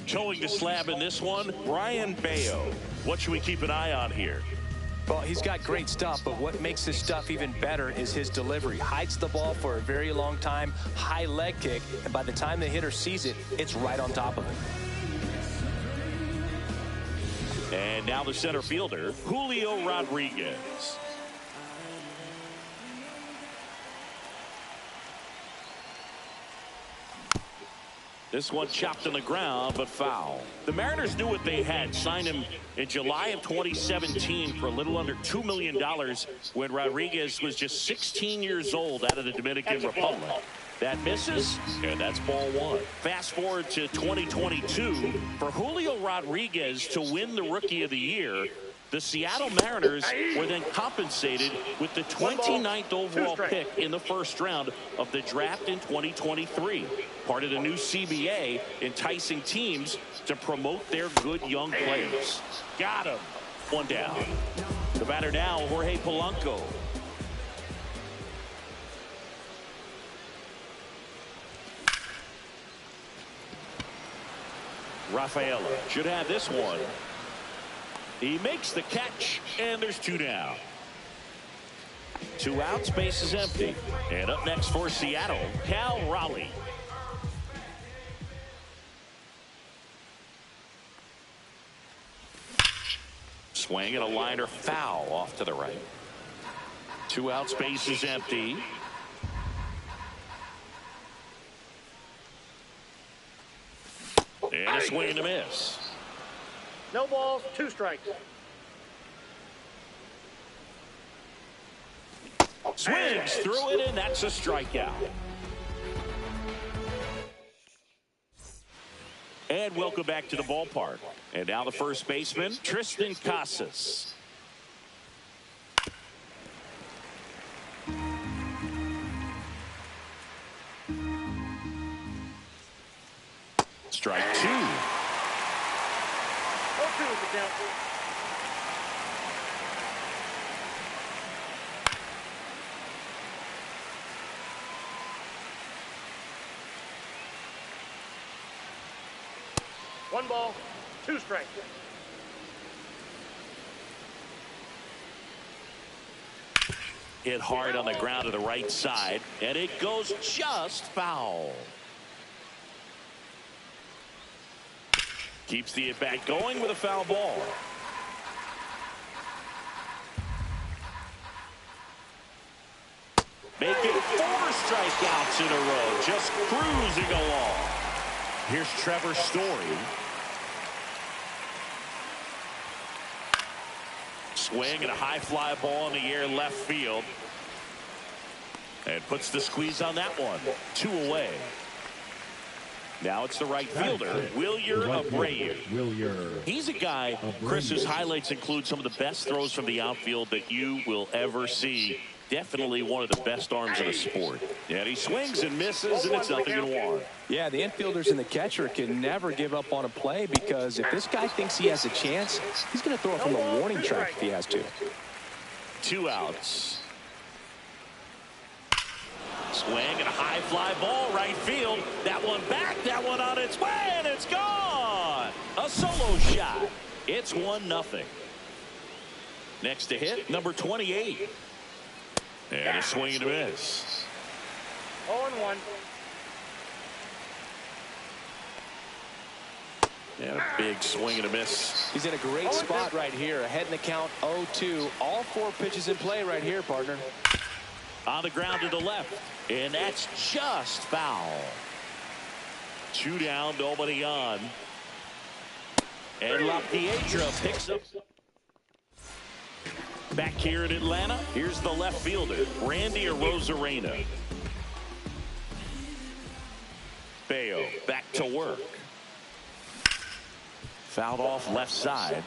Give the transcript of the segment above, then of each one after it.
towing the slab in this one, Brayan Bello. What should we keep an eye on here? Well, he's got great stuff, but what makes his stuff even better is his delivery. Hides the ball for a very long time, high leg kick, and by the time the hitter sees it, it's right on top of him. And now the center fielder, Julio Rodriguez. This one chopped on the ground, but foul. The Mariners knew what they had. Signed him in July of 2017 for a little under $2 million when Rodriguez was just 16 years old out of the Dominican Republic. That misses, and that's ball one. Fast forward to 2022. For Julio Rodriguez to win the Rookie of the Year, the Seattle Mariners were then compensated with the 29th overall pick in the first round of the draft in 2023. Part of the new CBA, enticing teams to promote their good young players. Got him. One down. The batter now, Jorge Polanco. Rafaela should have this one. He makes the catch, and there's two down. 2 outs, base is empty. And up next for Seattle, Cal Raleigh. Swing and a liner foul off to the right. 2 outs, base is empty. And a swing and a miss. No balls, 2 strikes. Swings through it, and that's a strikeout. And welcome back to the ballpark. And now the first baseman, Triston Casas. Strike 2. 0-2 is the count. One ball, 2 strikes. Hit hard on the ground to the right side, and it goes just foul. Keeps the at-bat going with a foul ball. Making 4 strikeouts in a row, just cruising along. Here's Trevor Story. Swing and a high fly ball in the air left field. And puts the squeeze on that one. 2 away. Now it's the right fielder, Wilyer Abreu. He's a guy, Chris, whose highlights include some of the best throws from the outfield that you will ever see. Definitely one of the best arms in the sport. And he swings and misses, and it's 0-1. Yeah, the infielders and the catcher can never give up on a play, because if this guy thinks he has a chance, he's going to throw it from the warning track if he has to. 2 outs. Swing and a high fly ball right field. That one back, that one on its way, and it's gone. A solo shot. It's 1-0. Next to hit, number 28. And a swing and a miss. 0-1. And a big swing and a miss. He's in a great spot right here. Ahead in the count, 0-2. All 4 pitches in play right here, partner. On the ground to the left. And that's just foul. 2 down, nobody on. And LaPiedra picks up. Back here in Atlanta, here's the left fielder, Randy Arozarena. Bello back to work. Fouled off left side.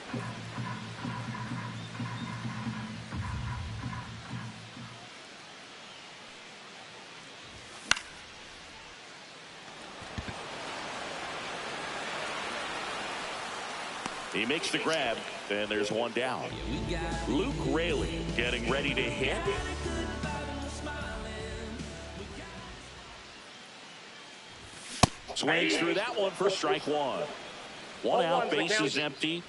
He makes the grab, and there's 1 down. Luke Raley getting ready to hit. Swings through that one for strike 1. One out, one's the bases count. empty.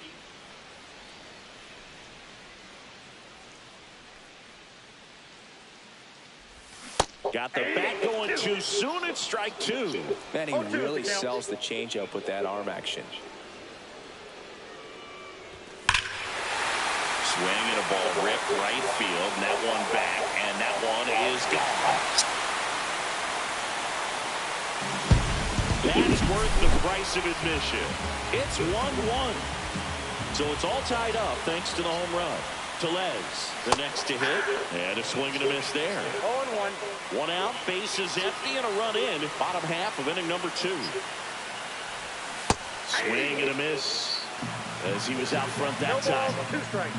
Got the bat going too soon. It's strike two. Man, he 0-2 really the count. sells the changeup with that arm action. Swing and a ball ripped right field. And that one back, and that one is gone. That's worth the price of admission. It's 1-1. So it's all tied up thanks to the home run. Tellez, the next to hit, and a swing and a miss there. 0-1. One out, bases empty, and a run in. Bottom half of inning number 2. Swing and a miss as he was out front No that time. balls, 2 strikes.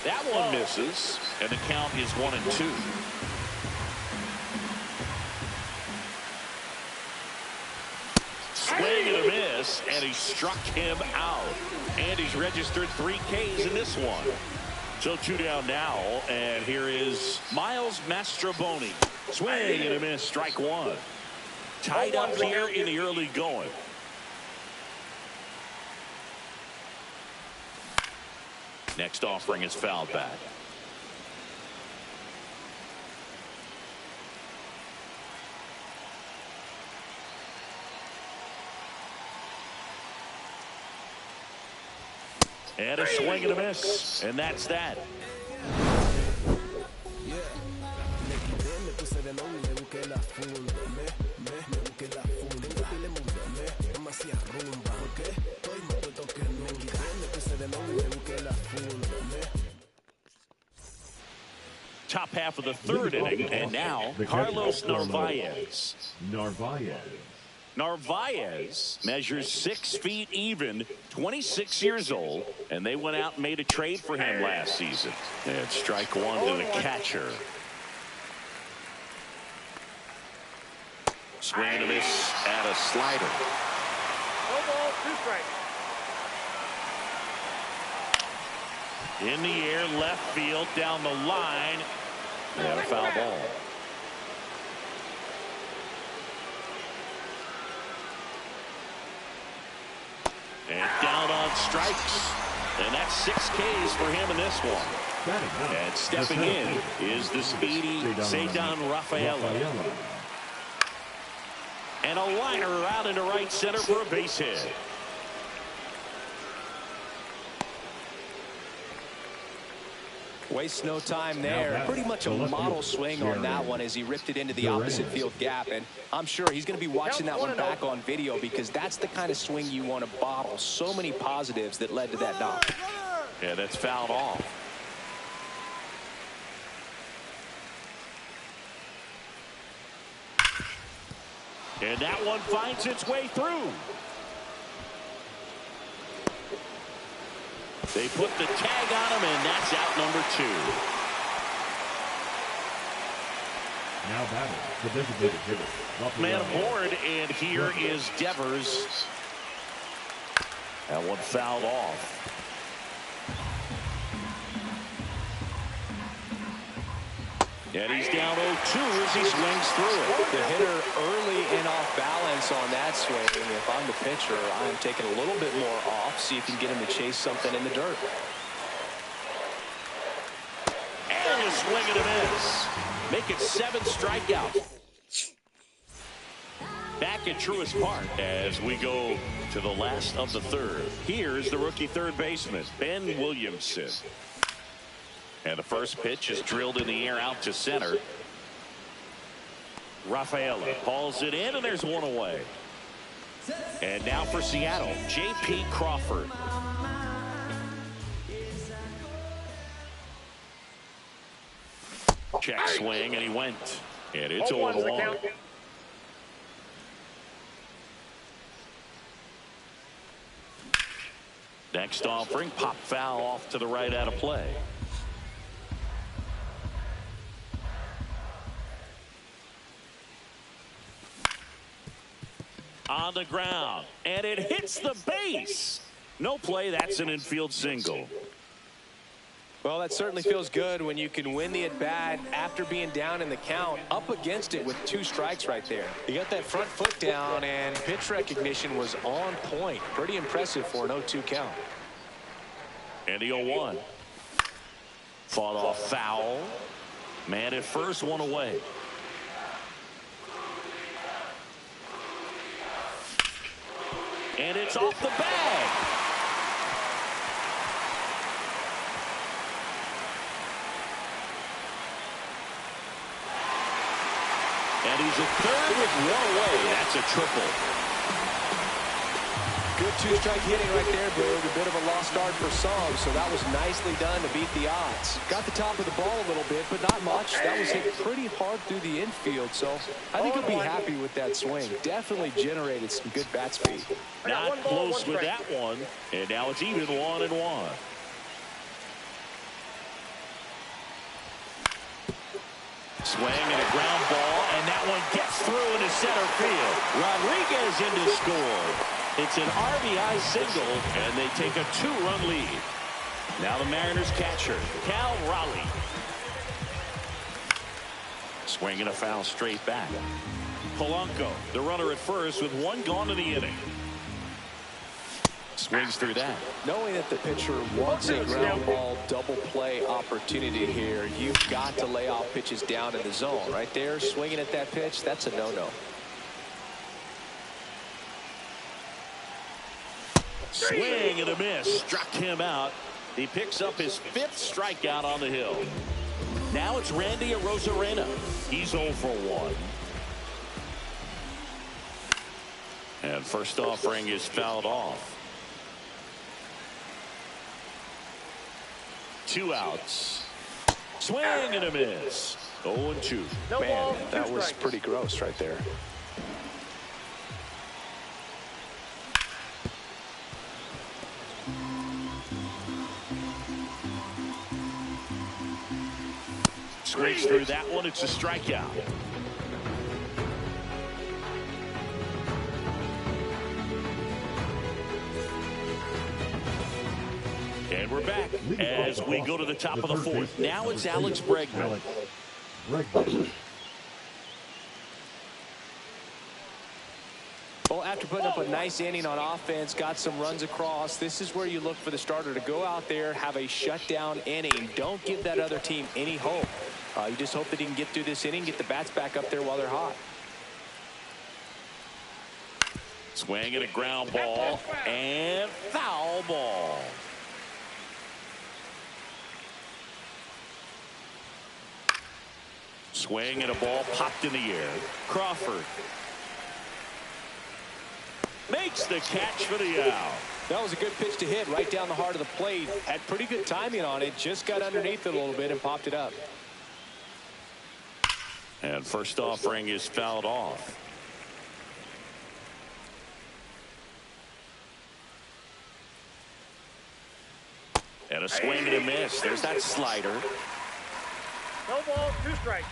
That one misses, and the count is 1-2. Swing and a miss, and he struck him out. And he's registered 3 Ks in this one. So 2 down now, and here is Miles Mastrobuoni. Swing and a miss, strike 1. Tied up here in the early going. Next offering is fouled back. And a swing and a miss, and that's that. Top half of the 3rd inning, and now Carlos Narvaez. Narvaez measures 6 feet even, 26 years old, and they went out and made a trade for him last season. And strike 1 to the catcher. Swing and a miss at a slider. No balls, 2 strikes. In the air, left field, down the line. And a foul ball. And down on strikes. And that's 6 Ks for him in this one. And stepping in is the speedy Ceddanne Rafaela. And a liner out into right center for a base hit. Wastes no time there. Pretty much a model swing on that one as he ripped it into the opposite field gap. And I'm sure he's going to be watching that one back on video because that's the kind of swing you want to bottle. So many positives that led to that knock. Yeah, that's fouled off. And that one finds its way through. They put the tag on him, and that's out number 2. Now batting, the designated hitter. Man aboard, and here is Devers. That one fouled off. And he's down 0-2 as he swings through it. The hitter early and off balance on that swing. If I'm the pitcher, I'm taking a little bit more off, see if you can get him to chase something in the dirt. And a swing and a miss. Make it 7 strikeouts. Back at Truist Park as we go to the last of the 3rd. Here's the rookie 3rd baseman, Ben Williamson. And the first pitch is drilled in the air out to center. Rafaela hauls it in, and there's one away. And now for Seattle, J.P. Crawford. Check swing, and he went. And it's 0-1. Next offering, pop foul off to the right out of play. On the ground, and it hits the base. No play, that's an infield single. Well, that certainly feels good when you can win the at-bat after being down in the count, up against it with 2 strikes right there. You got that front foot down, and pitch recognition was on point. Pretty impressive for an 0-2 count. And the 0-1. Fought off foul. Man at first, 1 away. And it's off the bag. And he's at third with 1 away. That's a triple. Good 2-strike hitting right there, Boog. A bit of a lost start for some, so that was nicely done to beat the odds. Got the top of the ball a little bit, but not much. That was hit pretty hard through the infield, so I think he'll be happy with that swing. Definitely generated some good bat speed. Not close with that one, and now it's even 1-1. Swing and a ground ball, and that one gets through into center field. Rodriguez in to score. It's an RBI single, and they take a 2-run lead. Now the Mariners catcher, Cal Raleigh. Swinging a foul straight back. Polanco, the runner at first with 1 gone in the inning. Swings through that. Knowing that the pitcher wants a ground ball double play opportunity here, you've got to lay off pitches down in the zone. Right there, swinging at that pitch, that's a no-no. Swing and a miss. Struck him out. He picks up his 5th strikeout on the hill. Now it's Randy Arozarena. He's 0 for 1. And first offering is fouled off. 2 outs. Swing and a miss. 0-2. Man, that was pretty gross right there. Swings through that one. It's a strikeout. And we're back as we go to the top of the 4th. Now it's Alex Bregman. Well, after putting up a nice inning on offense, got some runs across, this is where you look for the starter to go out there, have a shutdown inning. Don't give that other team any hope. You just hope that he can get through this inning, get the bats back up there while they're hot. Swing and a ground ball and foul ball. Swing and a ball popped in the air. Crawford makes the catch for the out. That was a good pitch to hit right down the heart of the plate. Had pretty good timing on it. Just got underneath it a little bit and popped it up. And first offering is fouled off. And a swing and a miss. There's that slider. No ball, 2 strikes.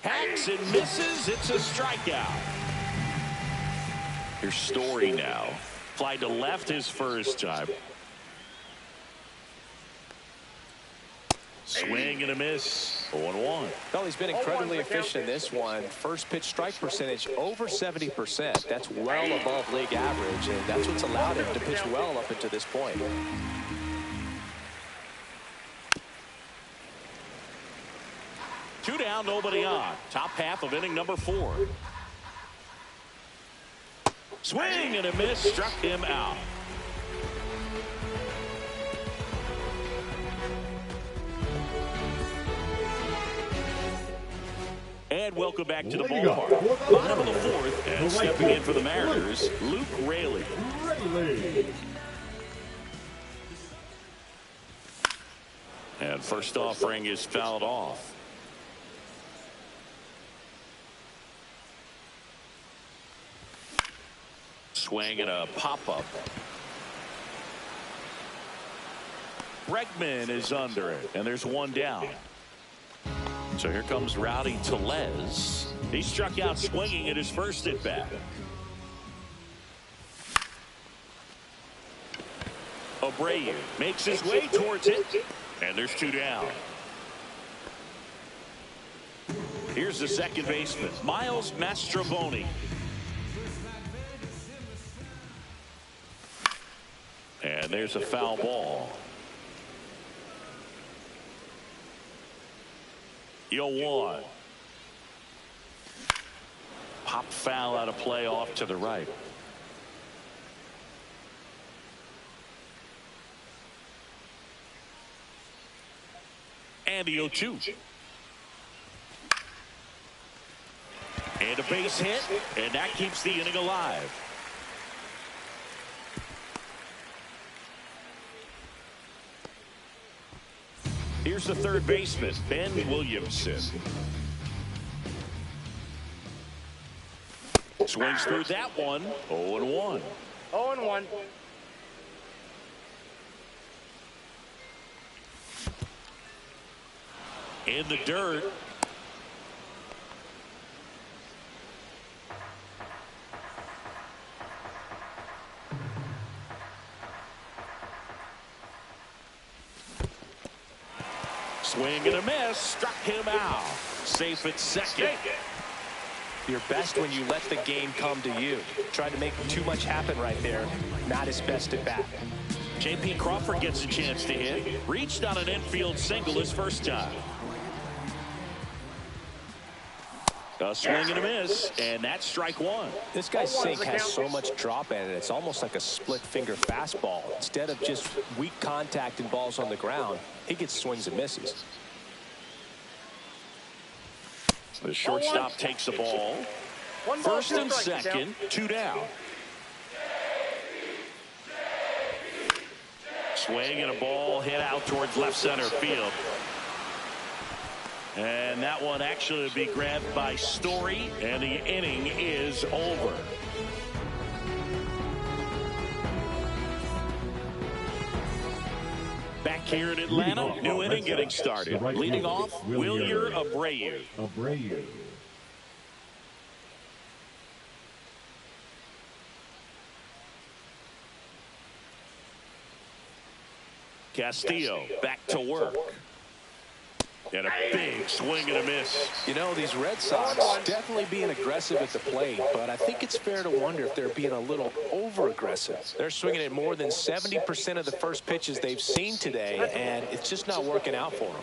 Hacks and misses. It's a strikeout. Here's Story now. Fly to left his first time. Swing and a miss. 0-1. Well, he's been incredibly efficient in this one. First pitch strike percentage over 70%. That's well above league average, and that's what's allowed him to pitch well up until this point. Two down, nobody on. Top half of inning number 4. Swing and a miss. Struck him out. And welcome back to the ballpark. Bottom of the 4th, and stepping in for the Mariners, Luke Raley. And first offering is fouled off. Swing and a pop-up. Bregman is under it, and there's 1 down. So here comes Rowdy Tellez. He struck out swinging at his first at bat. Abreu makes his way towards it, and there's 2 down. Here's the second baseman, Miles Mastrobuoni. And there's a foul ball. 0-1. Pop foul out of play off to the right. And the 0-2. And a base hit, and that keeps the inning alive. Here's the third baseman, Ben Williamson. Swings through that one. 0-1. 0-1. In the dirt. Swing and a miss. Struck him out. Safe at second. You're best when you let the game come to you. Tried to make too much happen right there. Not his best at bat. J.P. Crawford gets a chance to hit. Reached on an infield single his first time. A swing and a miss, and that's strike one. This guy's sink has so much drop in it, it's almost like a split finger fastball. Instead of just weak contact and balls on the ground, he gets swings and misses. The shortstop takes the ball. First and second, 2 down. Swing and a ball hit out towards left center field. And that one actually would be grabbed by Story, and the inning is over. Back here in Atlanta, new inning getting started. Leading off, Wilyer Abreu. Castillo back to work. And a big swing and a miss. You know, these Red Sox definitely being aggressive at the plate, but I think it's fair to wonder if they're being a little over-aggressive. They're swinging at more than 70% of the first pitches they've seen today, and it's just not working out for them.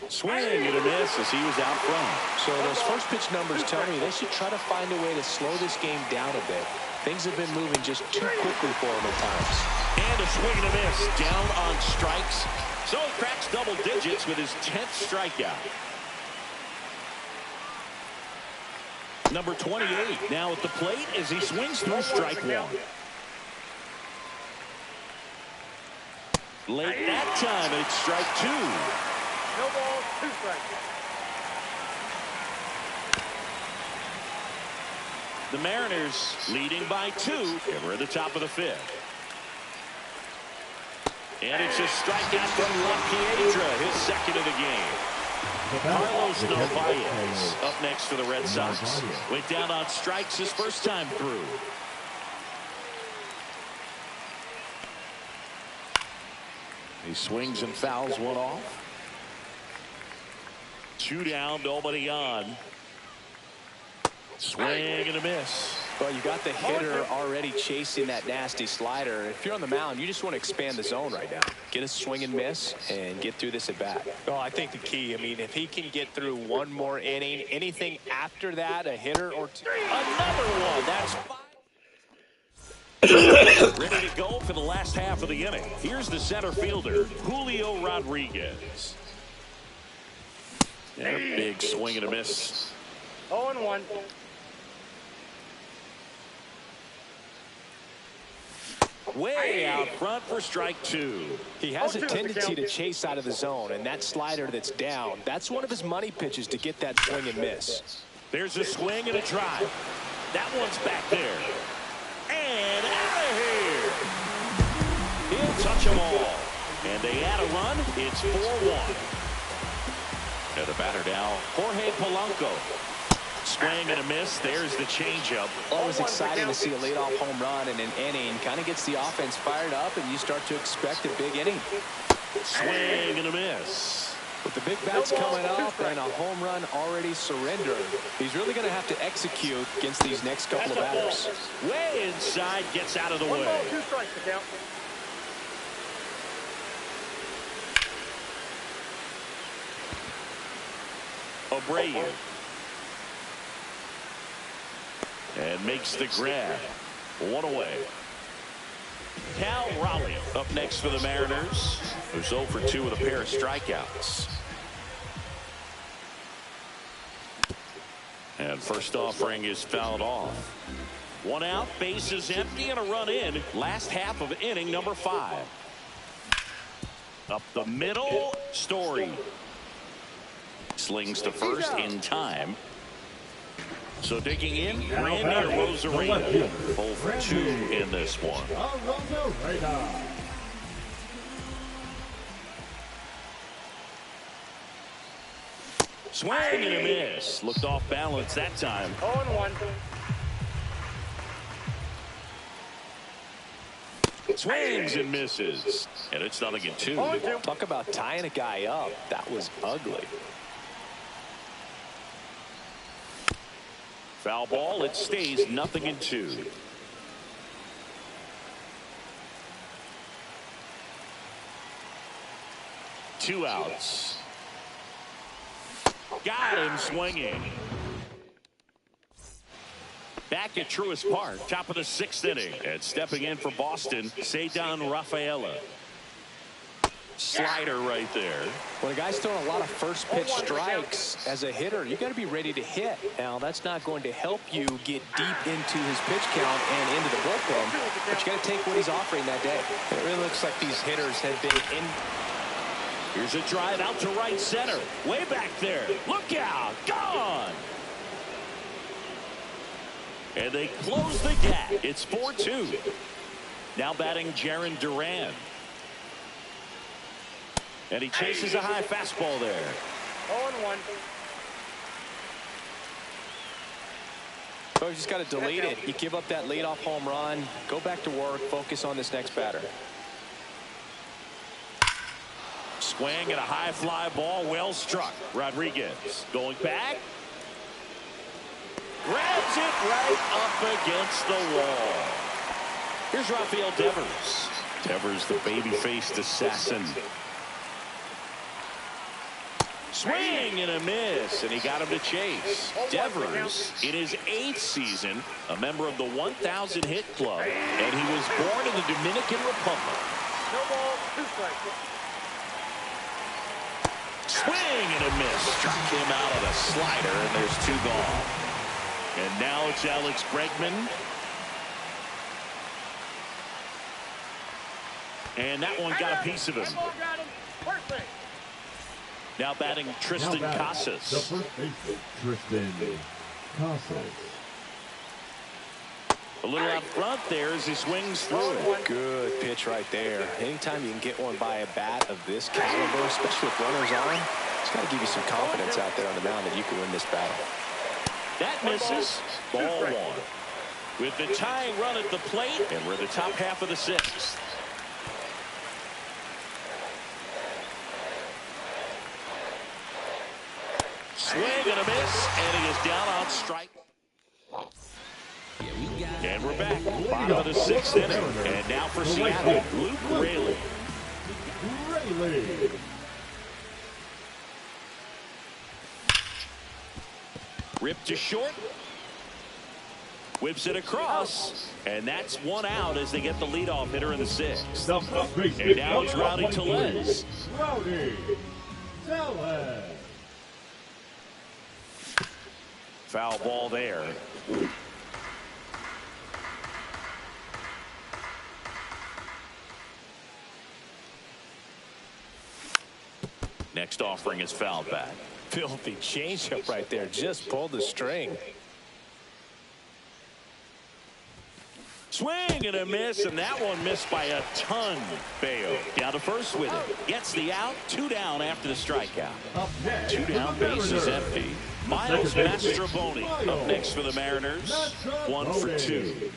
Swing and a miss as he was out front. So those first pitch numbers tell me they should try to find a way to slow this game down a bit. Things have been moving just too quickly for him at times. And a swing and a miss, down on strikes. So he cracks double digits with his 10th strikeout. Number 28 now at the plate as he swings through strike one. Late that time, it's strike 2. No balls, 2 strikes. The Mariners leading by 2, and we're at the top of the 5th. And it's a strikeout from La Piedra, his second of the game. Carlos Narvaez up next for the Red Sox. Went down on strikes his first time through. He swings and fouls one off. 2 down, nobody on. Swing and a miss. Well, you got the hitter already chasing that nasty slider. If you're on the mound, you just want to expand the zone right now. Get a swing and miss and get through this at bat. Well, I think the key, I mean, if he can get through one more inning, anything after that, a hitter or two. Another one. That's 5. Ready to go for the last half of the inning. Here's the center fielder, Julio Rodriguez. And a big swing and a miss. 0-1. Way out front for strike 2. He has a tendency to chase out of the zone, and that slider that's down, that's one of his money pitches to get that swing and miss. There's a swing and a drive. That one's back there. And out of here. He'll touch them all. And they add a run. It's 4-1. And the batter now, Jorge Polanco. Swing and a miss. There's the changeup. Well, it was exciting to see a leadoff home run in an inning. Kind of gets the offense fired up, and you start to expect a big inning. Swing and a miss. With the big bats coming up and a home run already surrendered, he's really going to have to execute against these next couple of batters. Way inside, gets out of the way. 1 ball, 2 strikes to count. Abreu. And makes the grab. 1 away. Cal Raleigh up next for the Mariners, who's 0 for 2 with a pair of strikeouts. And first offering is fouled off. 1 out, bases empty, and a run in. Last half of inning number 5. Up the middle, Story. Slings to first in time. So digging in, Randy Arozarena. 0 for 2 in this one. Swing and a miss. Looked off balance that time. 0-1. Swings and misses. And it's 0-2. Talk about tying a guy up. That was ugly. Foul ball. It stays 0-2. Two outs. Got him swinging. Back at Truist Park, top of the 6th inning. And stepping in for Boston, Ceddanne Rafaela. Slider right there. When a guy's throwing a lot of first pitch strikes as a hitter, you got to be ready to hit. Now, that's not going to help you get deep into his pitch count and into the bullpen, but you got to take what he's offering that day. It really looks like these hitters have been in. Here's a drive out to right center. Way back there. Look out. Gone. And they close the gap. It's 4-2. Now batting Jarren Duran. And he chases a high fastball there. 0-1. So you just got to delete it. You give up that leadoff home run. Go back to work. Focus on this next batter. Swing at a high fly ball. Well struck. Rodriguez going back. Grabs it right up against the wall. Here's Rafael Devers. Devers, the baby-faced assassin. Swing and a miss, and he got him to chase. Devers, in his 8th season, a member of the 1,000 hit club, and he was born in the Dominican Republic. No ball, 2 strikes. Swing and a miss. Struck him out of the slider, and there's 2 gone. And now it's Alex Bregman. And that one got a piece of him. Now batting Tristan Casas. The first baseman, Tristan Casas. A little out front there as he swings through it. Good pitch right there. Anytime you can get one by a bat of this caliber, especially with runners on, it's got to give you some confidence out there on the mound that you can win this battle. That misses. Ball 1. With the tying run at the plate, and we're the top half of the 6th. Swing and a miss, and he is down on strike. And we're back. Bottom of the 6th inning. And now for Seattle, Luke Raley. Ripped to short. Whips it across. And that's 1 out as they get the leadoff hitter in the 6th. And now it's Rowdy Tellez. Foul ball there. Next offering is fouled back. Filthy changeup right there. Just pulled the string. Swing and a miss, and that one missed by a ton. Bello down to first with it. Gets the out. 2 down after the strikeout. 2 down, bases empty. Miles Mastrobuoni up next for the Mariners. 1 for 2.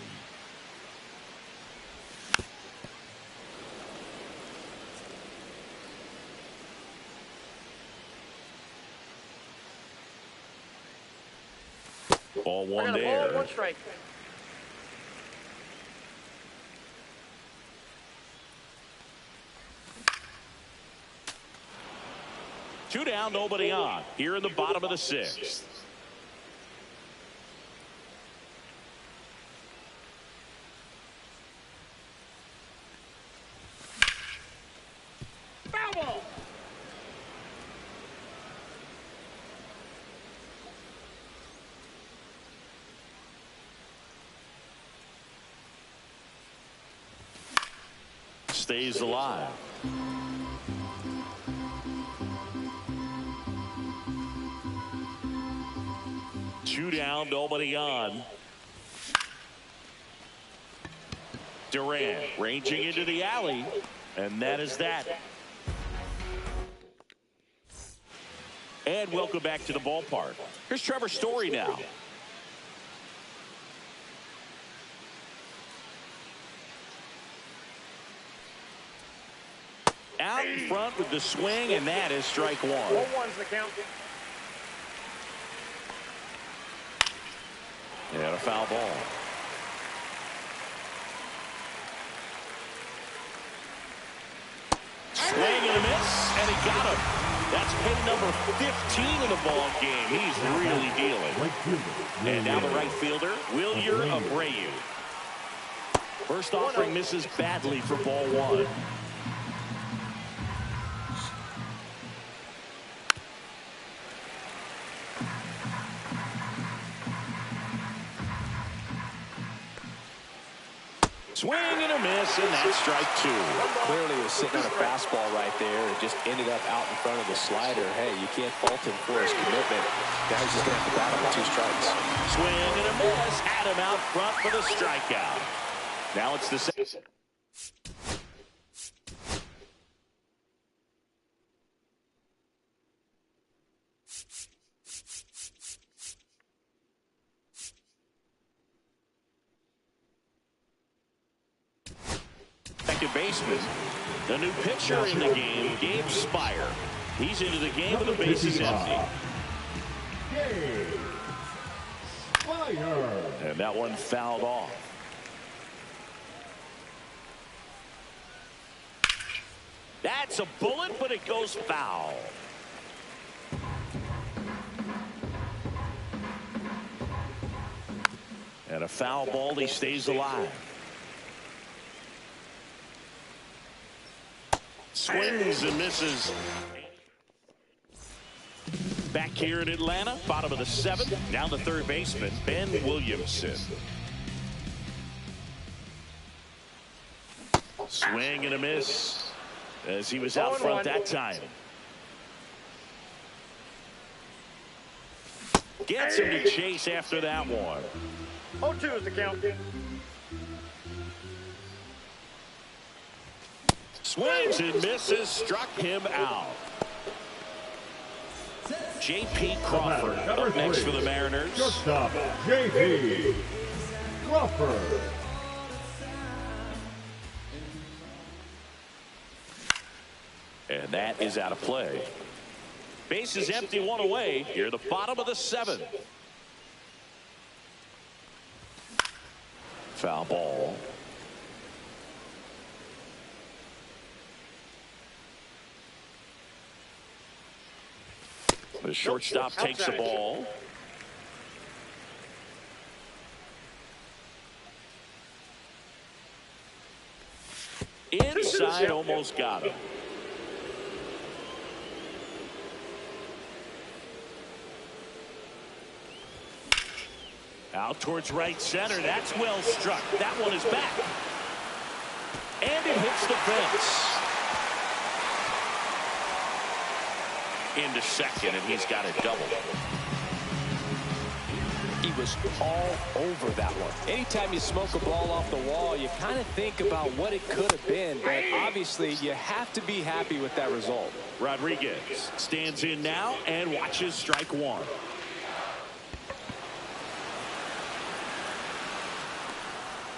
Ball 1 there. Ball, 1 strike. Two down, nobody on. Here in the bottom of the 6th. Foul ball. Stays alive. Two down, nobody on. Durant ranging into the alley, and that is that. And welcome back to the ballpark. Here's Trevor Story now. Out in front with the swing, and that is strike 1. Ball 1's the count. And a foul ball. Swing and a miss, and he got him. That's hit number 15 in the ball game. He's really dealing. And now the right fielder, Wilyer Abreu. First offering misses badly for ball 1. Swing and a miss, and that's strike 2. Clearly was sitting on a fastball right there and just ended up out in front of the slider. Hey, you can't fault him for his commitment. Guy's just going to have to battle with 2 strikes. Swing and a miss. Had him out front for the strikeout. Now it's the second. Second baseman, the new pitcher in the game, Gabe Spire. He's into the game with the bases empty. And that one fouled off. That's a bullet, but it goes foul. And a foul ball, he stays alive. Swings and misses. Back here in Atlanta, bottom of the 7th. Now the third baseman, Ben Williamson. Swing and a miss as he was out front that time. Gets him to chase after that one. 0-2 is the count. Swings and misses, struck him out. J.P. Crawford up next for the Mariners. Shortstop, J.P. Crawford. And that is out of play. Base is empty, 1 away. Here, the bottom of the 7th. Foul ball. The shortstop takes the ball. Inside, almost got him. Out towards right center. That's well struck. That one is back. And it hits the fence. Into second, and he's got a double. He was all over that one. Anytime you smoke a ball off the wall, you kind of think about what it could have been, but obviously you have to be happy with that result. Rodriguez stands in now and watches strike one.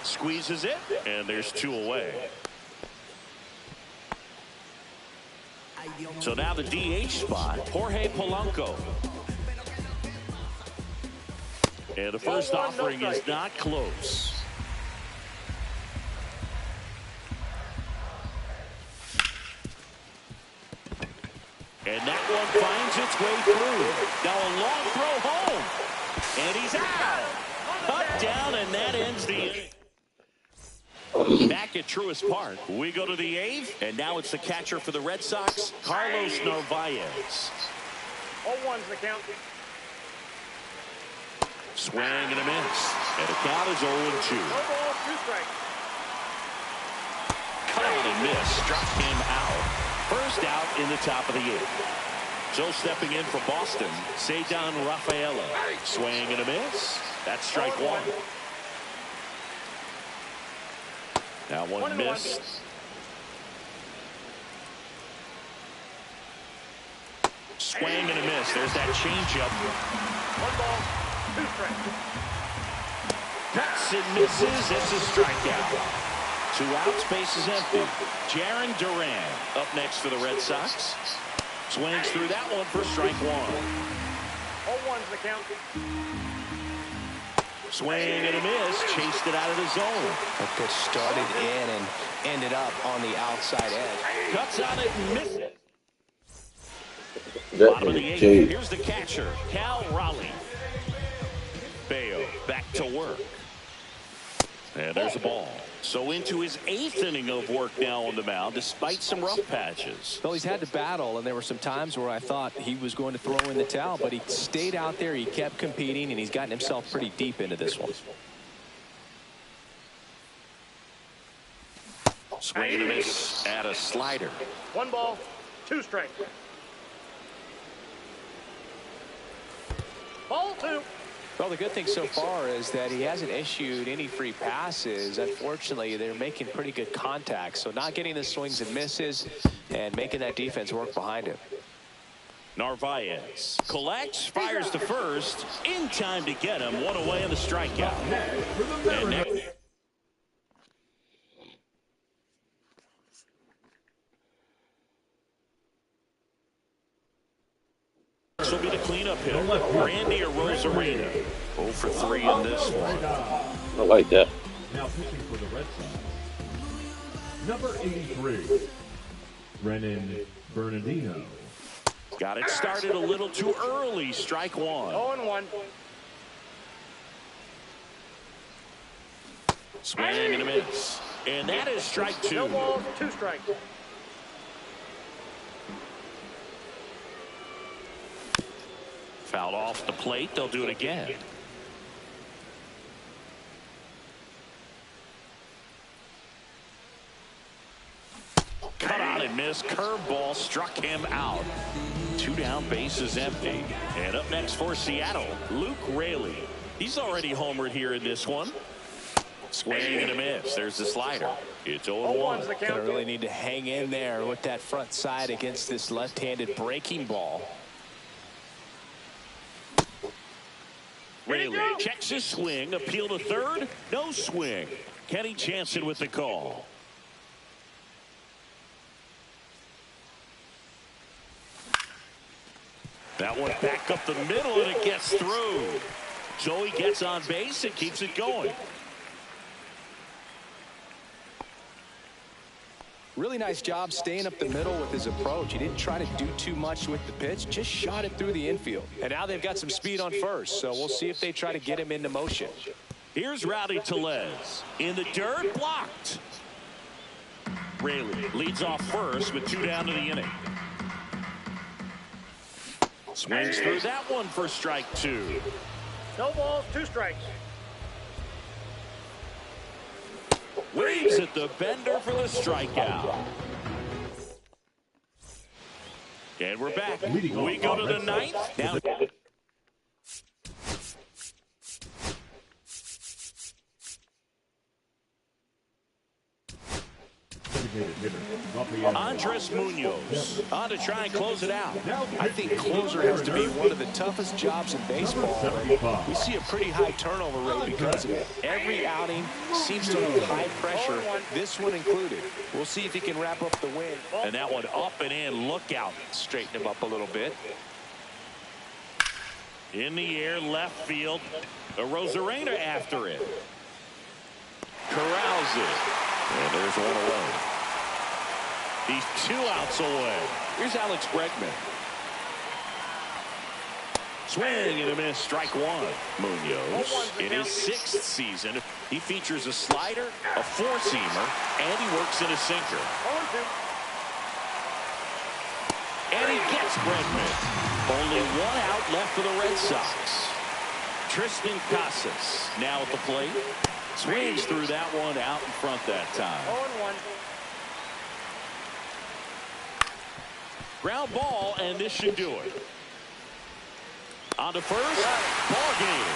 Squeezes it, and there's two away. So now the DH spot, Jorge Polanco. And the first offering is not close. And that one finds its way through. Now a long throw home. And he's out. Cut down, and that ends the inning. Back at Truist Park, we go to the eighth, and now it's the catcher for the Red Sox, Carlos Narvaez. 0-1's the count. Swing and a miss. And the count is 0-2. No ball, 2 strikes. Cut and miss. Struck him out. First out in the top of the eighth. So stepping in for Boston, Ceddanne Rafaela. Swing and a miss. That's strike one. Now one missed. Swing and a miss. There's that changeup. 1 ball, 2 strikes. Cuts and misses. It's a strikeout. 2 outs, base is empty. Jarren Duran up next for the Red Sox. Swings through that one for strike one. 0-1's the count. Swing and a miss. Chased it out of the zone. That pitch started in and ended up on the outside edge. Cuts on it and misses it. That Bottom of the is eighth. Jay. Here's the catcher, Cal Raleigh. Bayo back to work. And there's a ball. So into his 8th inning of work now on the mound, despite some rough patches. Well, he's had to battle, and there were some times where I thought he was going to throw in the towel, but he stayed out there, he kept competing, and he's gotten himself pretty deep into this one. Swing and a miss at a slider. 1 ball, 2 strikes. Ball 2. Well, the good thing so far is that he hasn't issued any free passes. Unfortunately, they're making pretty good contact, so not getting the swings and misses and making that defense work behind him. Narvaez collects, fires to first, in time to get him. 1 away on the strikeout. And next, this will be the cleanup hitter, Randy Arozarena. 0 for 3 in this one. I like that. Now pitching for the Red Sox, number 83, Brennan Bernardino. Got it started a little too early. Strike one. 0-1. Swing and a miss. And that is strike 2. No balls, 2 strikes. Fouled off the plate. They'll do it again. Cut on and miss. Curveball struck him out. 2 down, bases empty. And up next for Seattle, Luke Raley. He's already homered here in this one. Swing and a miss. There's the slider. It's 0-1. Gonna really need to hang in there with that front side against this left-handed breaking ball. Raley checks his swing. Appeal to third. No swing. Kenny Jansen with the call. That one back up the middle, and it gets through. So he gets on base and keeps it going. Really nice job staying up the middle with his approach. He didn't try to do too much with the pitch, just shot it through the infield. And now they've got some speed on first, so we'll see if they try to get him into motion. Here's Rowdy Tellez in the dirt, blocked. Raley leads off first with 2 down to the inning. Swings through that one for strike 2. No balls, 2 strikes. Waves at the bender for the strikeout. And we're back. We go to the 9th. Down. Andres Munoz on to try and close it out. I think closer has to be one of the toughest jobs in baseball. We see a pretty high turnover rate because of it. Every outing seems to have high pressure, this one included. We'll see if he can wrap up the win. And that one up and in. Look out. Straighten him up a little bit. In the air, left field. Arozarena after it. Corrals it. And there's one away. He's 2 outs away. Here's Alex Bregman. Swing and a miss. Strike one. Munoz in his 6th season. He features a slider, a 4-seamer, and he works in a sinker. And he gets Bregman. Only 1 out left for the Red Sox. Tristan Casas now at the plate. Swings through that one out in front that time. 0-1. Ground ball, and this should do it. On to first. Ball game.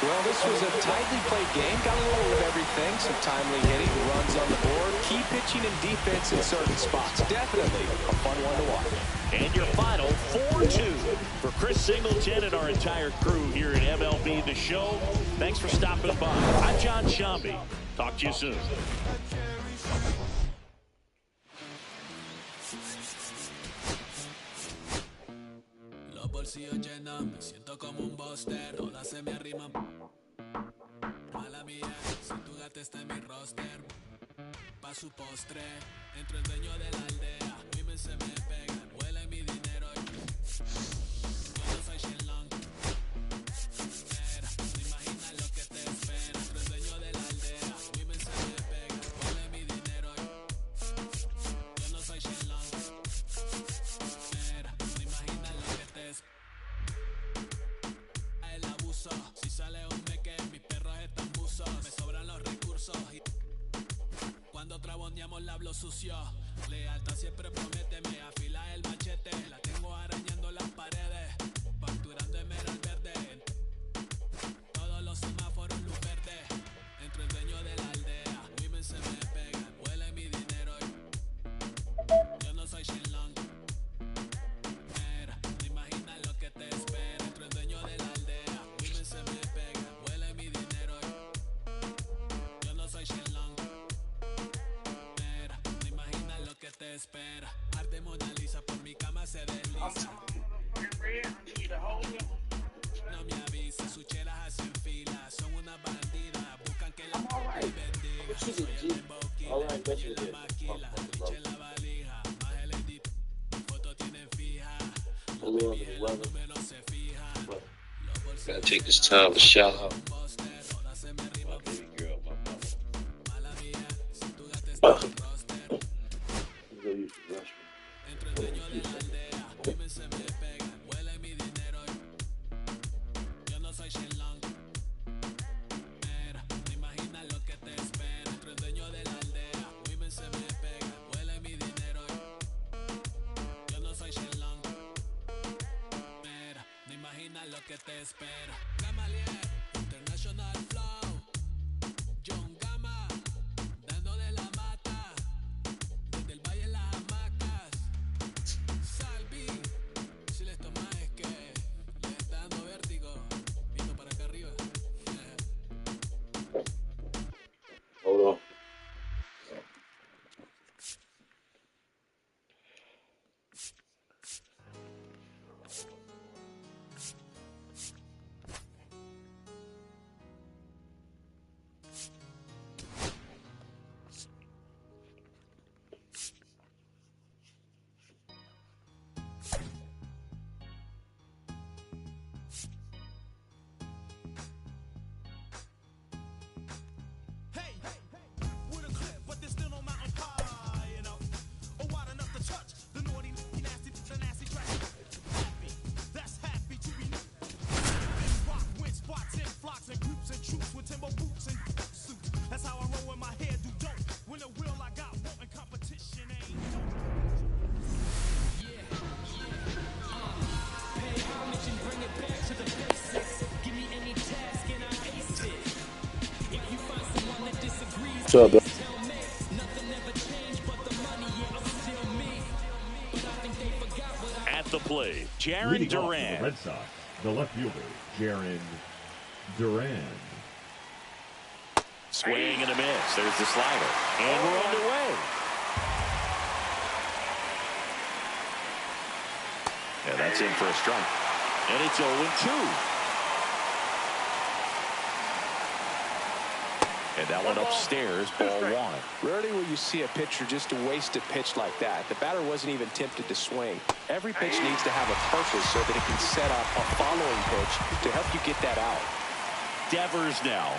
Well, this was a tightly played game. Got a little of everything. Some timely hitting, runs on the board, key pitching and defense in certain spots. Definitely a fun one to watch. And your final 4-2 for Chris Singleton and our entire crew here at MLB The Show. Thanks for stopping by. I'm John Shambi. Talk to you soon. Bolsillos llenos, me siento como un buster, todas se me arriman. Mala mía, si tu gata está en mi roster, pa' su postre, entro el dueño de la aldea, women se me pegan, huele mi dinero y yo no soy Shenlong. Mira, no imaginas lo que te espera, entro el dueño de la aldea, women se me pegan, huele mi dinero y yo no soy Shenlong. Mira, no imaginas lo que te espera. El abuso, si sale un meque, mis perros están buzos, me sobran los recursos y cuando traboneamos la hablo sucio. Lealtad siempre prométeme, afila el machete, la tengo arañando las paredes, facturando en mero al verde. Todos los semáforos luz verde, entre el dueño de la aldea, women se me pegan, huele mi dinero y yo no soy Shenlong. Mira, no imaginas lo que te espera, entre el dueño de la aldea, women se me pegan, huele mi dinero y yo no soy Shenlong. Mira, no imaginas lo que te espera, arte Mona Lisa por mi cama se desliza. No me avisa, sus chelas hacen fila, son una bandida, buscan que la bendiga. Soy el embauquila, y la maquila, liche la valija, más el edit, mi foto tienen fija, los babies en los números se fijan. Gotta take this time to shout out. Mala mía, si tu gata está en roster, entre el dueño de la aldea, women se me pegan, huele mi dinero y yo no soy Shenlong. Mira, no imaginas lo que te espera, entre el dueño de la aldea, women se me pegan, huele mi dinero y yo no soy Shenlong. Mira, no imaginas lo que te espera. Gamaliel, International Flow, John Gama, dándole la mata, desde el valle en las hamacas. Salvi, si les tomas es que les está dando vértigo, viendo para acá arriba. Hold on. Hey, with a clip, but there's still no mountain high enough or wide enough to touch the naughty, nasty, the nasty track. Happy, that's happy to be new. Rock with spots and flocks and groups and troops with timber boots and suits. That's how I roll in my hair, do dope. When the will I got, wanting competition ain't dope. Pay homage and bring it back to the basics. Give me any task and I ace it. If you find someone that disagrees, What's up, bro? tell me nothing ever changed. Jarren Leading off for Duran. the Red Sox, the left fielder, Jarren Duran. Swing and a miss. There's the slider. And we're underway. Yeah, that's in for a strike. And it's 0-2. And that one upstairs, ball one. Rarely will you see a pitcher just waste a pitch like that. The batter wasn't even tempted to swing. Every pitch needs to have a purpose so that it can set up a following pitch to help you get that out. Devers now.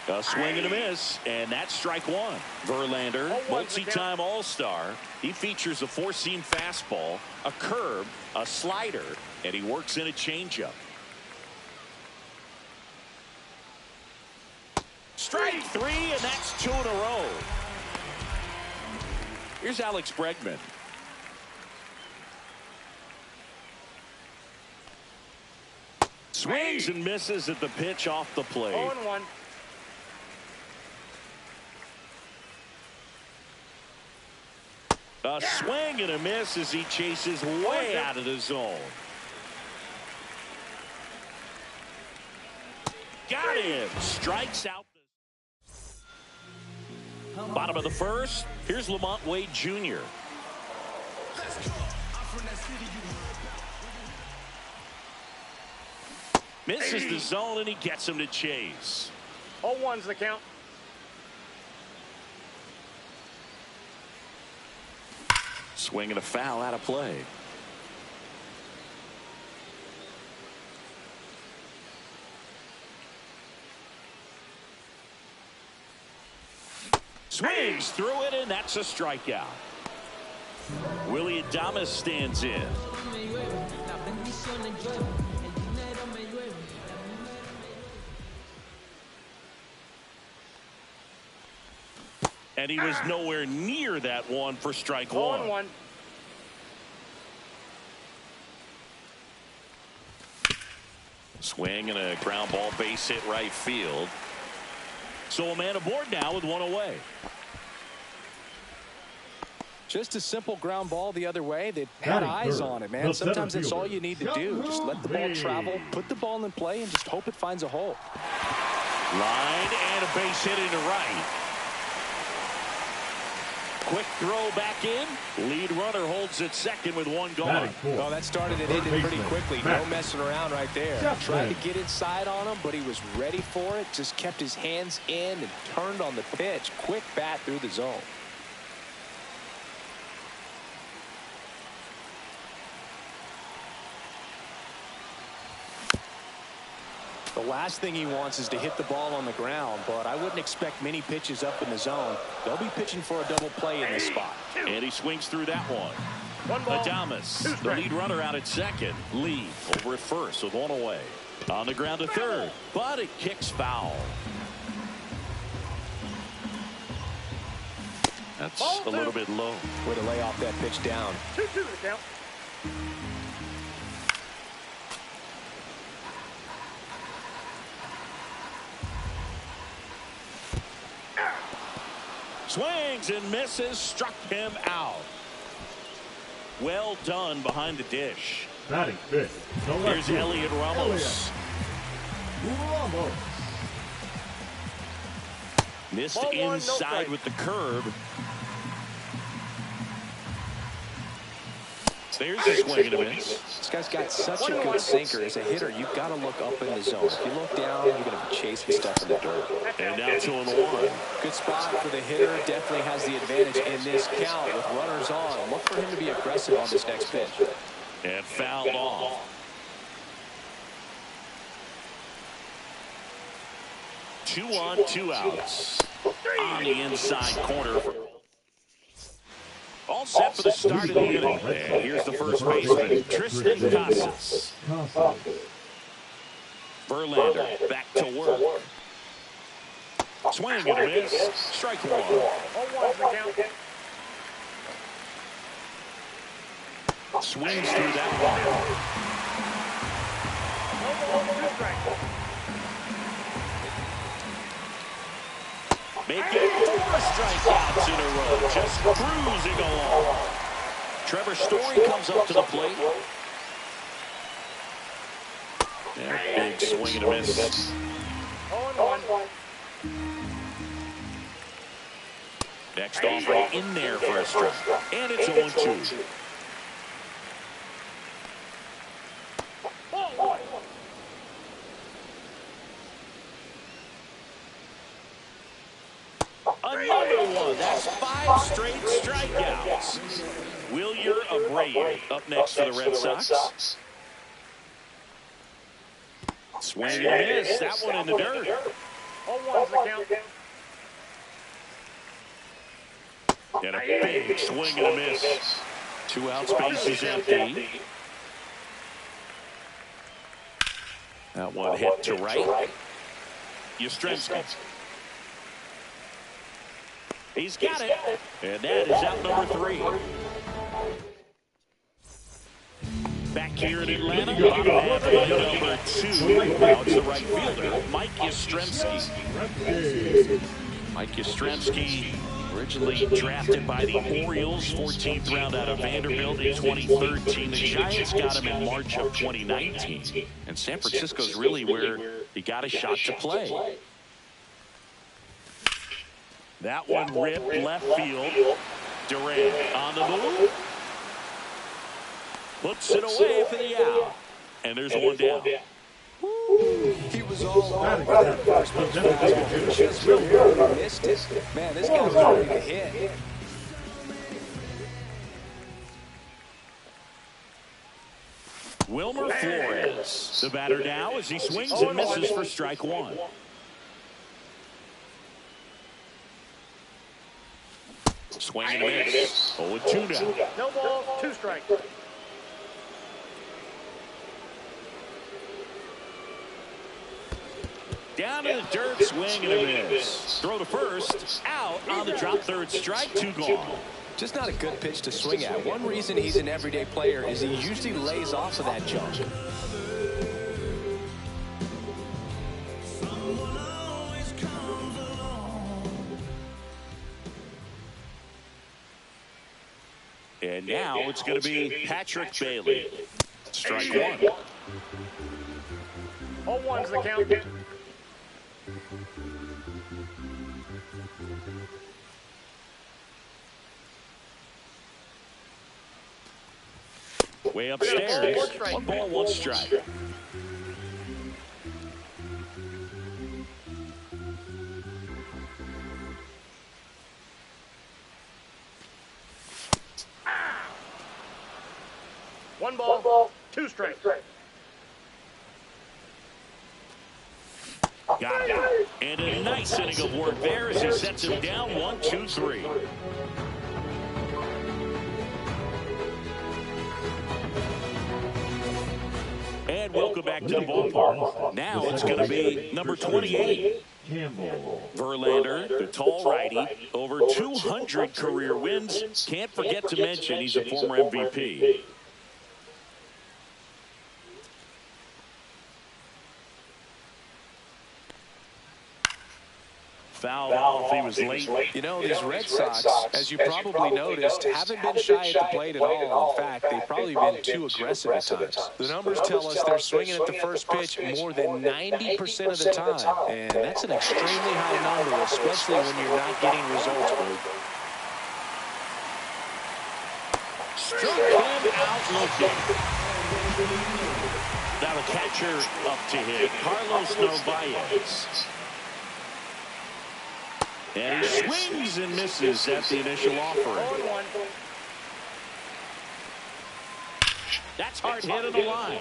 A swing and a miss, and that's strike one. Verlander, multi-time All-Star. He features a four-seam fastball, a curve, a slider, and he works in a changeup. Strike three, and that's 2 in a row. Here's Alex Bregman. Swings and misses at the pitch off the plate. 0-1. A swing and a miss as he chases way out of the zone. Got him. Strikes out. Bottom of the first. Here's Lamont Wade Jr. Misses the zone, and he gets him to chase. 0-1's the count. Swing and a foul out of play. Swings through it, and that's a strikeout. Willy Adames stands in. And he was nowhere near that one for strike one. 0-1. Swing and a ground ball, base hit right field. So a man aboard now with one away. Just a simple ground ball the other way. They had eyes on it, man. Sometimes that's all you need to do. Just let the ball travel, put the ball in play, and just hope it finds a hole. Line and a base hit into right. Quick throw back in. Lead runner holds at second with one gone. Oh, that started and ended pretty quickly. No messing around right there. Tried to get inside on him, but he was ready for it. Just kept his hands in and turned on the pitch. Quick bat through the zone. The last thing he wants is to hit the ball on the ground, but I wouldn't expect many pitches up in the zone. They'll be pitching for a double play in this spot. And he swings through that one. Ball, Adames, the lead runner out at second. Lee over at first with one away. On the ground to third, but it kicks foul. That's a little bit low. Way to lay off that pitch down. 2-2 the count. Swings and misses, struck him out. Well done behind the dish. Batting fifth. Here's Elliot Ramos. Missed Ball one, inside no with the curve. There's a swing and a miss. This guy's got such a good sinker. As a hitter, you've got to look up in the zone. If you look down, you're going to be chasing stuff in the dirt. And now 2-1. Good spot for the hitter. Definitely has the advantage in this count with runners on. Look for him to be aggressive on this next pitch. And fouled off. Two on, 2 outs. On the inside corner. All set for the start of the inning. And here's the first baseman, Tristan Casas. Verlander back to work. Swing and a miss. Strike one. 0-1's the count. Swings through that one. 2 strikes. Making 4 strikeouts in a row. Just cruising along. Trevor Story comes up to the plate. Yeah, big swing and a miss. 0-1. Next offering in there for a strike. And it's 0-2. Another one. That's 5 straight strikeouts. Wilyer Abreu up next for the Red Sox. Swing and a miss. That one in the dirt. 0-1's the count. And a big swing and a miss. 2 outs, base is empty. That one hit to right. Yastrzemski. He's got it. And that is out number 3. Back here in Atlanta, bottom half of number 2. Now it's the right fielder, Mike Yastrzemski. Mike Yastrzemski, originally drafted by the Orioles, 14th round out of Vanderbilt in 2013. The Giants got him in March of 2019. And San Francisco's really where he got a shot to play. That one ripped left field. Durant on the move. Puts it away for the out. And there's one down. He was all over that first pitch fastball. He just really missed it. Man, this guy was ready to hit. Wilmer Flores, the batter now as he swings and misses for strike 1. Swing and a miss. 0-2 now. No ball, 2 strikes. Down in the dirt, swing and a miss. Throw to first, out on the drop, 3rd strike, 2 gone. Just not a good pitch to swing at. One reason he's an everyday player is he usually lays off of that junk. And now it's going to be Patrick Bailey. Strike 1. 0-1's the count. Way upstairs. 1 ball, 1 strike. One ball, 2 strikes. Got it. And a nice inning of work there as he sets him down 1-2-3. And welcome back to the ballpark. Now it's going to be number 28. Campbell. Verlander, the tall righty, over 200 career wins. Can't forget to mention he's a former MVP. Foul off, he was late. You know, these Red Sox, as you probably noticed, haven't been shy at the plate at all. In fact, they've probably been too aggressive at times. The numbers tell us they're swinging at the first pitch more than 90% of the time. And that's an extremely high number, especially when you're not getting results, Boo. Struck him out looking. Now the catcher up to hit, Carlos Narvaez. And he swings and misses at the initial offering. That's hard hit on the line.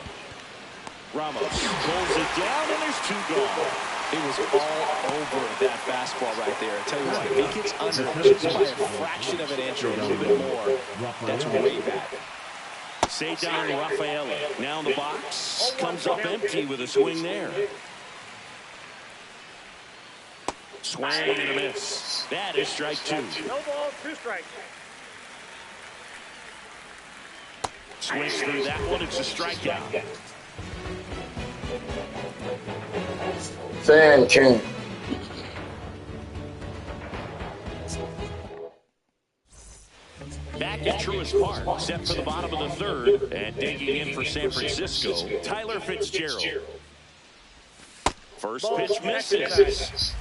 Ramos pulls it down, and there's 2 gone. It was all over that fastball right there. I tell you what, if he gets under just by a fraction of an inch or a little bit more, that's way back. Cedar Rafaela now in the box. Comes up empty with a swing there. Swing and a miss. That is strike 2. No ball, 2 strikes. Swings through that one. It's a strikeout. Thank Back Did truest part, set for the bottom of the third, and digging in for San Francisco, Tyler Fitzgerald. First pitch misses.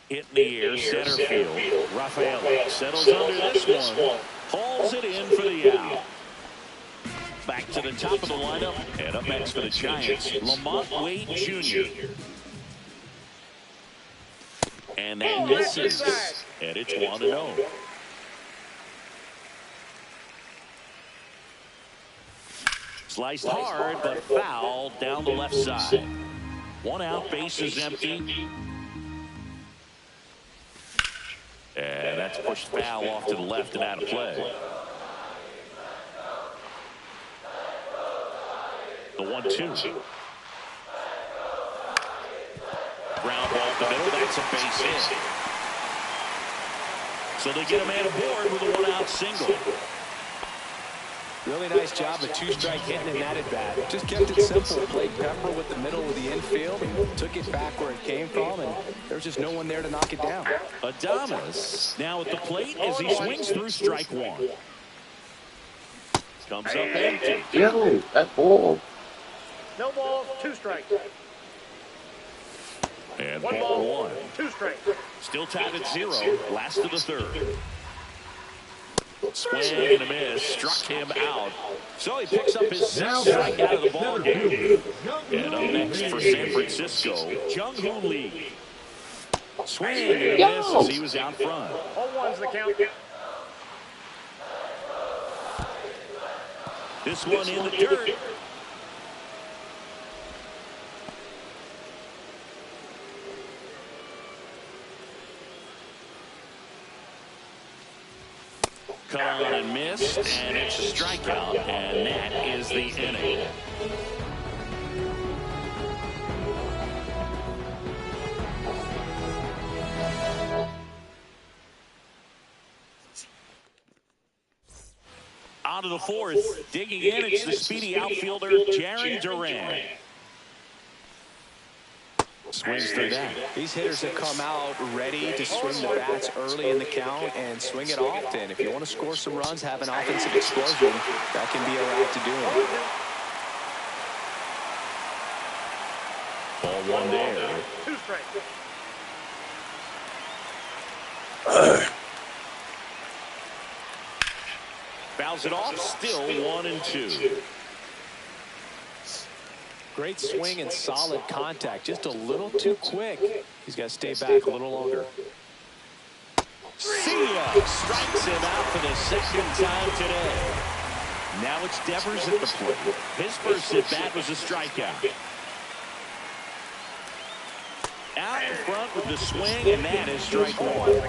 Hit in the air, center field. Rafael settles under this one. Hauls it in for the out. Back to the top of the lineup. And up next for the Giants, Lamont Wade Jr. And that misses. And it's 1-0. Sliced hard, but foul down the left side. One out, base is empty. And that's pushed foul off to the left and out of play. The 1-2. Ground ball up the middle. That's a base hit. So they get a man aboard with a one-out single. Really nice job of two-strike hitting in that at-bat. Just kept it simple. Played Pepper with the middle of the infield and took it back where it came from, and there's just no one there to knock it down. Adames now at the plate as he swings through strike one. Comes up empty. Yo, that ball. No balls, 2 strikes. And 1 ball ball, one. 2 strikes. Still tied at 0. Last of the third. Swing and a miss. Struck him out. So he picks up his 6th strikeout of the ball game. And up next for San Francisco, Jung-Hoo Lee. Swing and a miss as he was out front. All ones the count. This one in the dirt. Cut on and missed, and it's a strikeout, and that is the inning. On to the 4th, digging in, it's the speedy outfielder, Jarren Duran. Swings through that. These hitters have come out ready to swing the bats early in the count and swing it often. If you want to score some runs, have an offensive explosion, that can be a route to doing Ball one there. 2 strikes. Fouls it off, still 1-2. Great swing and solid contact. Just a little too quick. He's got to stay back a little longer. See ya! Strikes him out for the 2nd time today. Now it's Devers at the plate. His first at-bat was a strikeout. Out in front with the swing, and that is strike one.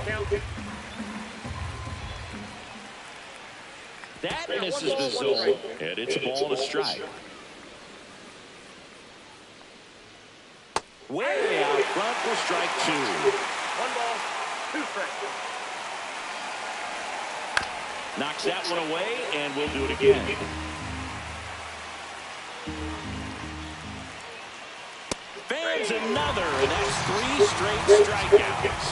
That misses the zone, and it's a ball and a strike. Way out front for strike 2. 1 ball, 2 strikes. Knocks that one away, and we'll do it again. Fans another, and that's 3 straight strikeouts.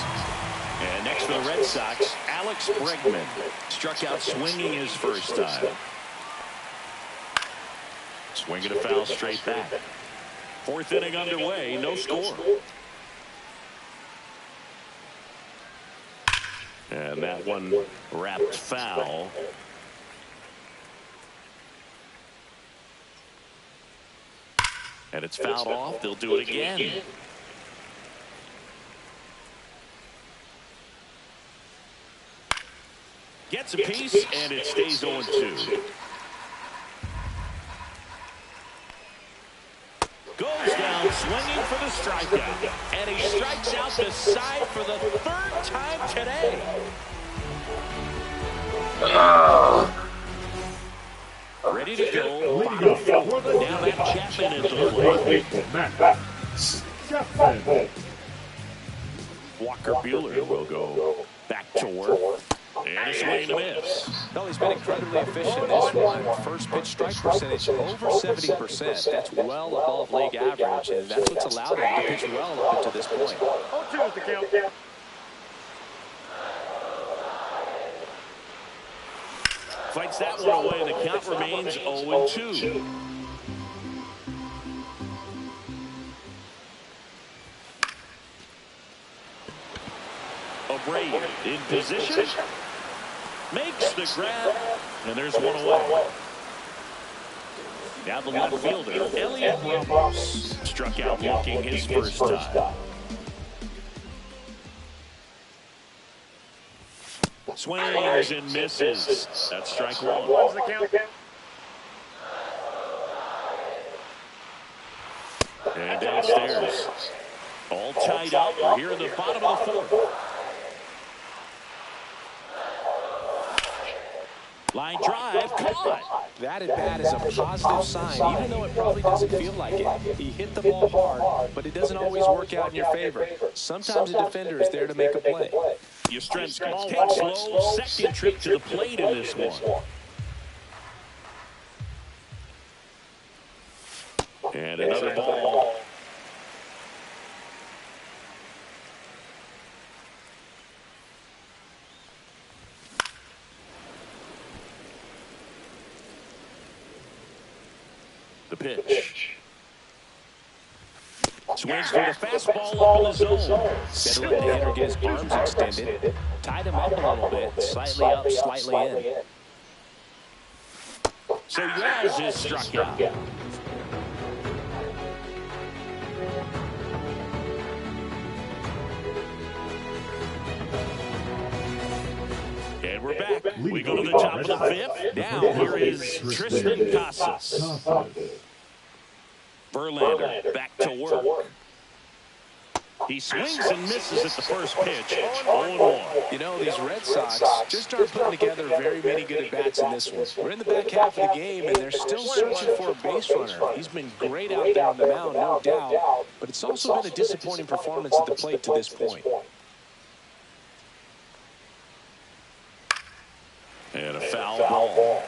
And next for the Red Sox, Alex Bregman. Struck out swinging his first time. Swinging a foul straight back. 4th inning underway, no score. And that one wrapped foul. And it's fouled off. They'll do it again. Gets a piece, and it stays 0-2. Goes down swinging for the strikeout. And he strikes out the side for the 3rd time today. Ready to go. Bottom 4th. Now that Chapman is the play. Walker Buehler will go back to work. And a swing and a miss. Well, he's been incredibly efficient in this one. First pitch strike percentage over 70%. That's well above league average, and that's what's allowed him to pitch well up to this point. 0-2 is the count. Fights that one away, and the count remains 0-2. Abreu in position. Makes the grab, and there's one away. Now the left fielder, Elliot Ramos, struck out walking his first time. Swings and misses. That's strike one. 1-1 is the count. And downstairs. All tied up. We're here in the bottom of the fourth. Line drive, caught. That at bat is a positive sign, even though it probably doesn't feel like it. He hit the ball hard, but it doesn't always work out in your favor. Sometimes a defender is there to make a play. Yastrzemski takes slow second trip to the plate in this one. And another ball. The pitch. Swings for the fastball up in the zone. Better let the hitter get his arms extended. Tied him up a little bit. Slightly up, slightly in. So Yaz is struck out. And we're back. We go to the top of the fifth. Now here is Tristan Casas. Verlander back to work. He swings and misses at the first pitch. 0-1. You know, these Red Sox just aren't putting together very many good at-bats in this one. We're in the back half of the game, and they're still searching for a base runner. He's been great out there on the mound, no doubt, but it's also been a disappointing performance at the plate to this point. And a foul ball.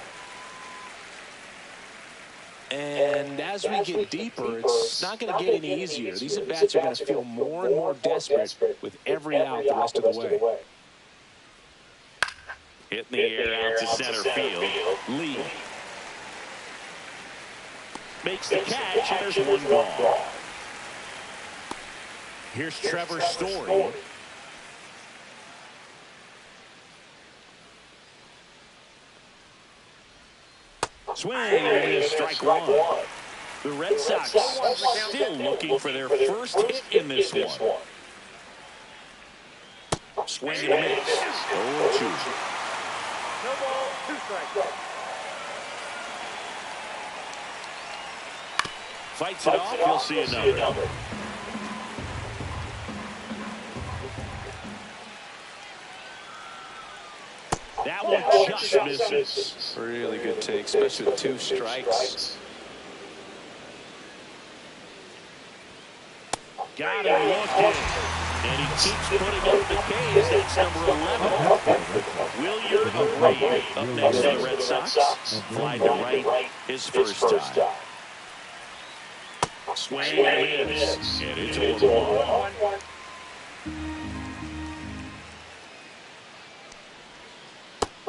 And as we get deeper, it's not going to get any easier. These at-bats are going to feel more and more desperate with every out the rest of the way. Hit in the air out to center field. Lee makes the catch, and there's one ball. Here's Trevor Story. Swing and a strike one. The Red Sox still looking for their first hit in this one. Swing and a miss. 0-2. No ball, 2 strikes. Fights it off, you'll see another. That one just misses. Really good take, especially with 2 strikes. Got him looking. And he keeps putting up the K's. That's number 11. Wilyer Abreu up next to the Red Sox. Fly to right his first time. Swing and miss. And it's 1-1.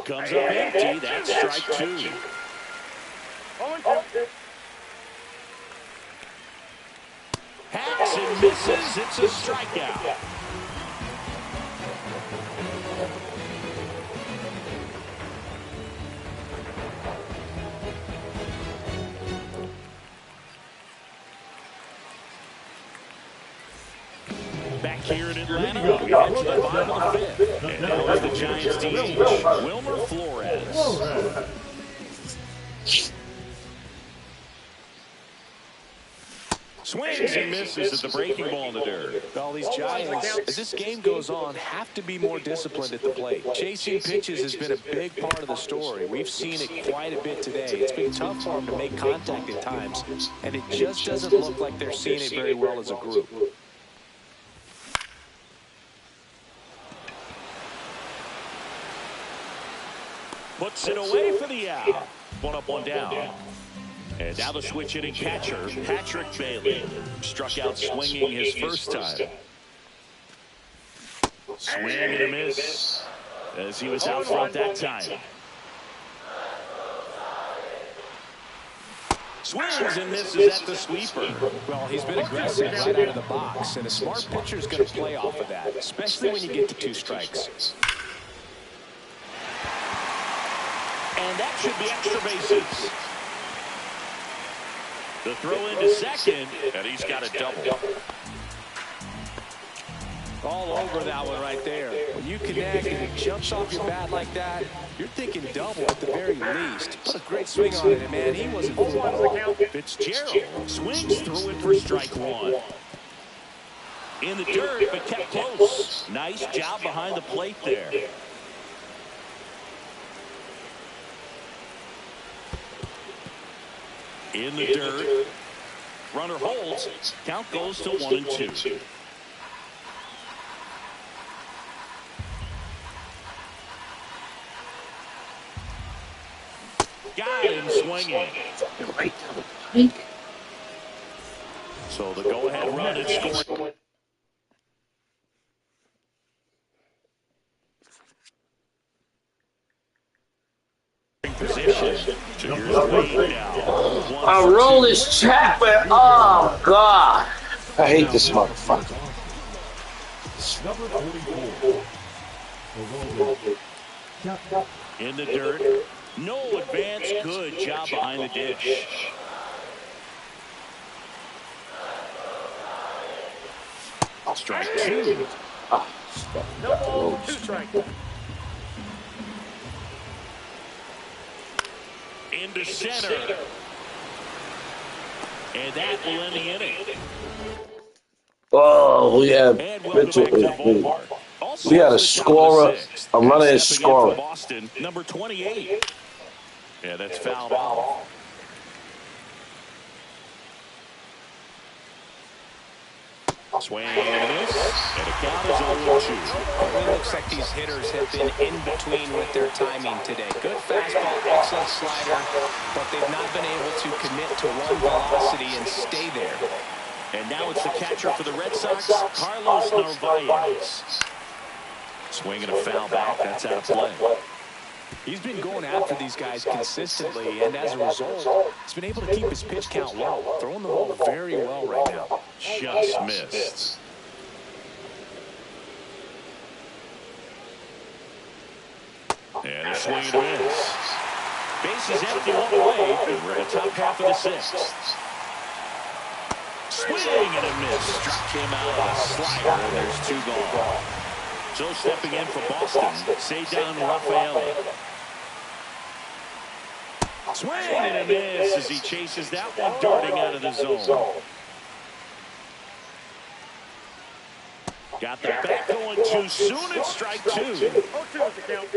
Comes up empty. That's strike 2. 0-2. Hacks and misses. It's a strikeout. Back here in Atlanta, we head to the bottom of the fifth. And now is the Giants DH, Wilmer Flores. Swings and misses at the breaking ball in the dirt. All these Giants, as this game goes on, have to be more disciplined at the plate. Chasing pitches has been a big part of the story. We've seen it quite a bit today. It's been tough for them to make contact at times, and it just doesn't look like they're seeing it very well as a group. Puts it away for the out. One up, one down. And now the switch hitting catcher, Patrick Bailey. Struck out swinging his first time. Swing and a miss as he was out front that time. Swings and misses at the sweeper. Well, he's been aggressive right out of the box, and a smart pitcher is going to play off of that, especially when you get to 2 strikes. And that should be extra bases. The throw into second, and he's got a double. All over that one right there. When you connect and it jumps off your bat like that, you're thinking double at the very least. What a great swing on it, man. He wasn't fooled. Fitzgerald swings through it for strike 1. In the dirt, but kept close. Nice job behind the plate there. In the dirt. Runner holds. Count goes to 1-2. Got him swinging. So the go-ahead run is scoring. Position. I roll this Chapman. Oh, God. I hate this motherfucker. Number 44. In the dirt. No advance. Good job behind the dish. Strike 2. No ball, 2 strikes. Into center. And that will end the inning. Oh, we have And welcome back to the ballpark. Also, we had a this is scorer, the 6th. a runner is Stepping in for scoring. Boston, number 28. Yeah, that's fouled off. Swing and a miss, and the count is 0-2. It looks like these hitters have been in between with their timing today. Good fastball, excellent slider, but they've not been able to commit to one velocity and stay there. And now it's the catcher for the Red Sox, Carlos Narvaez. Swing and a foul back, that's out of play. He's been going after these guys consistently, and as a result, he's been able to keep his pitch count low, throwing the ball very well right now. Just missed. And a swing and a miss. Bases empty all the way, and we're in the top half of the 6th. Swing and a miss. Struck him out of a slider, and there's 2 gone. So stepping in for Boston, Ceddanne Rafaeli. Swing and a miss as he chases that one darting out of the zone. Got the bat going too soon. It's strike 2. 0-2 is the count.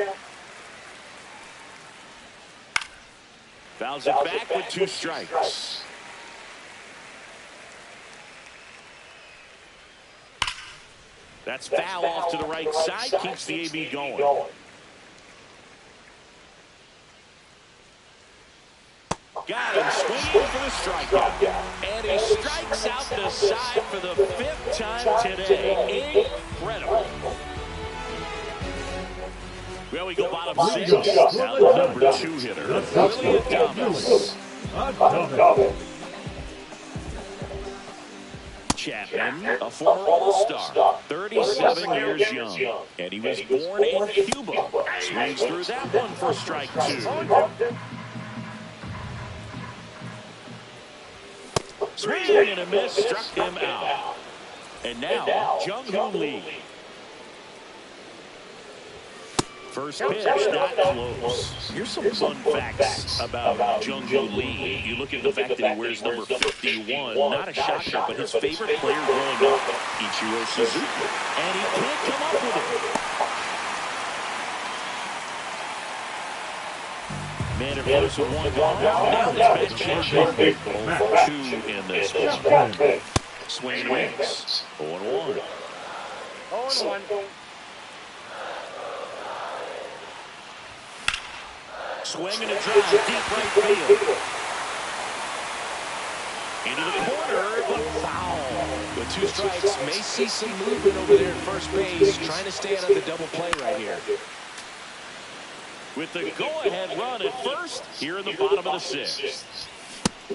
Fouls it back with 2 strikes. That's foul off to the right side. Keeps the AB going. Got him swinging for the strikeout. And he strikes out the side for the 5th time today. Incredible. Well, we go bottom 6. Now the number 2 hitter, Willy Adames. Chapman, a former All-Star, 37 years young, and he was born in Cuba. Swings through that one for strike 2. Swing and a miss, struck him out. And now, Jung-Hoo Lee. First pitch, not close. Here's some fun facts about Jung-Hoo Lee. You look at the fact that he wears number 51. Not a shocker, but his favorite player growing up, Ichiro Suzuki. And he can't come up with it. Man at first with 1 gone. Now it's Matt Chapman. 0-2 in this one. Swing and miss. 0-1. 0-1. Swing and a drive, deep right field. Into the corner, but foul. With 2 strikes, may see some movement over there at first base, trying to stay out of the double play right here. With the go-ahead run at first, here in the bottom of the 6th.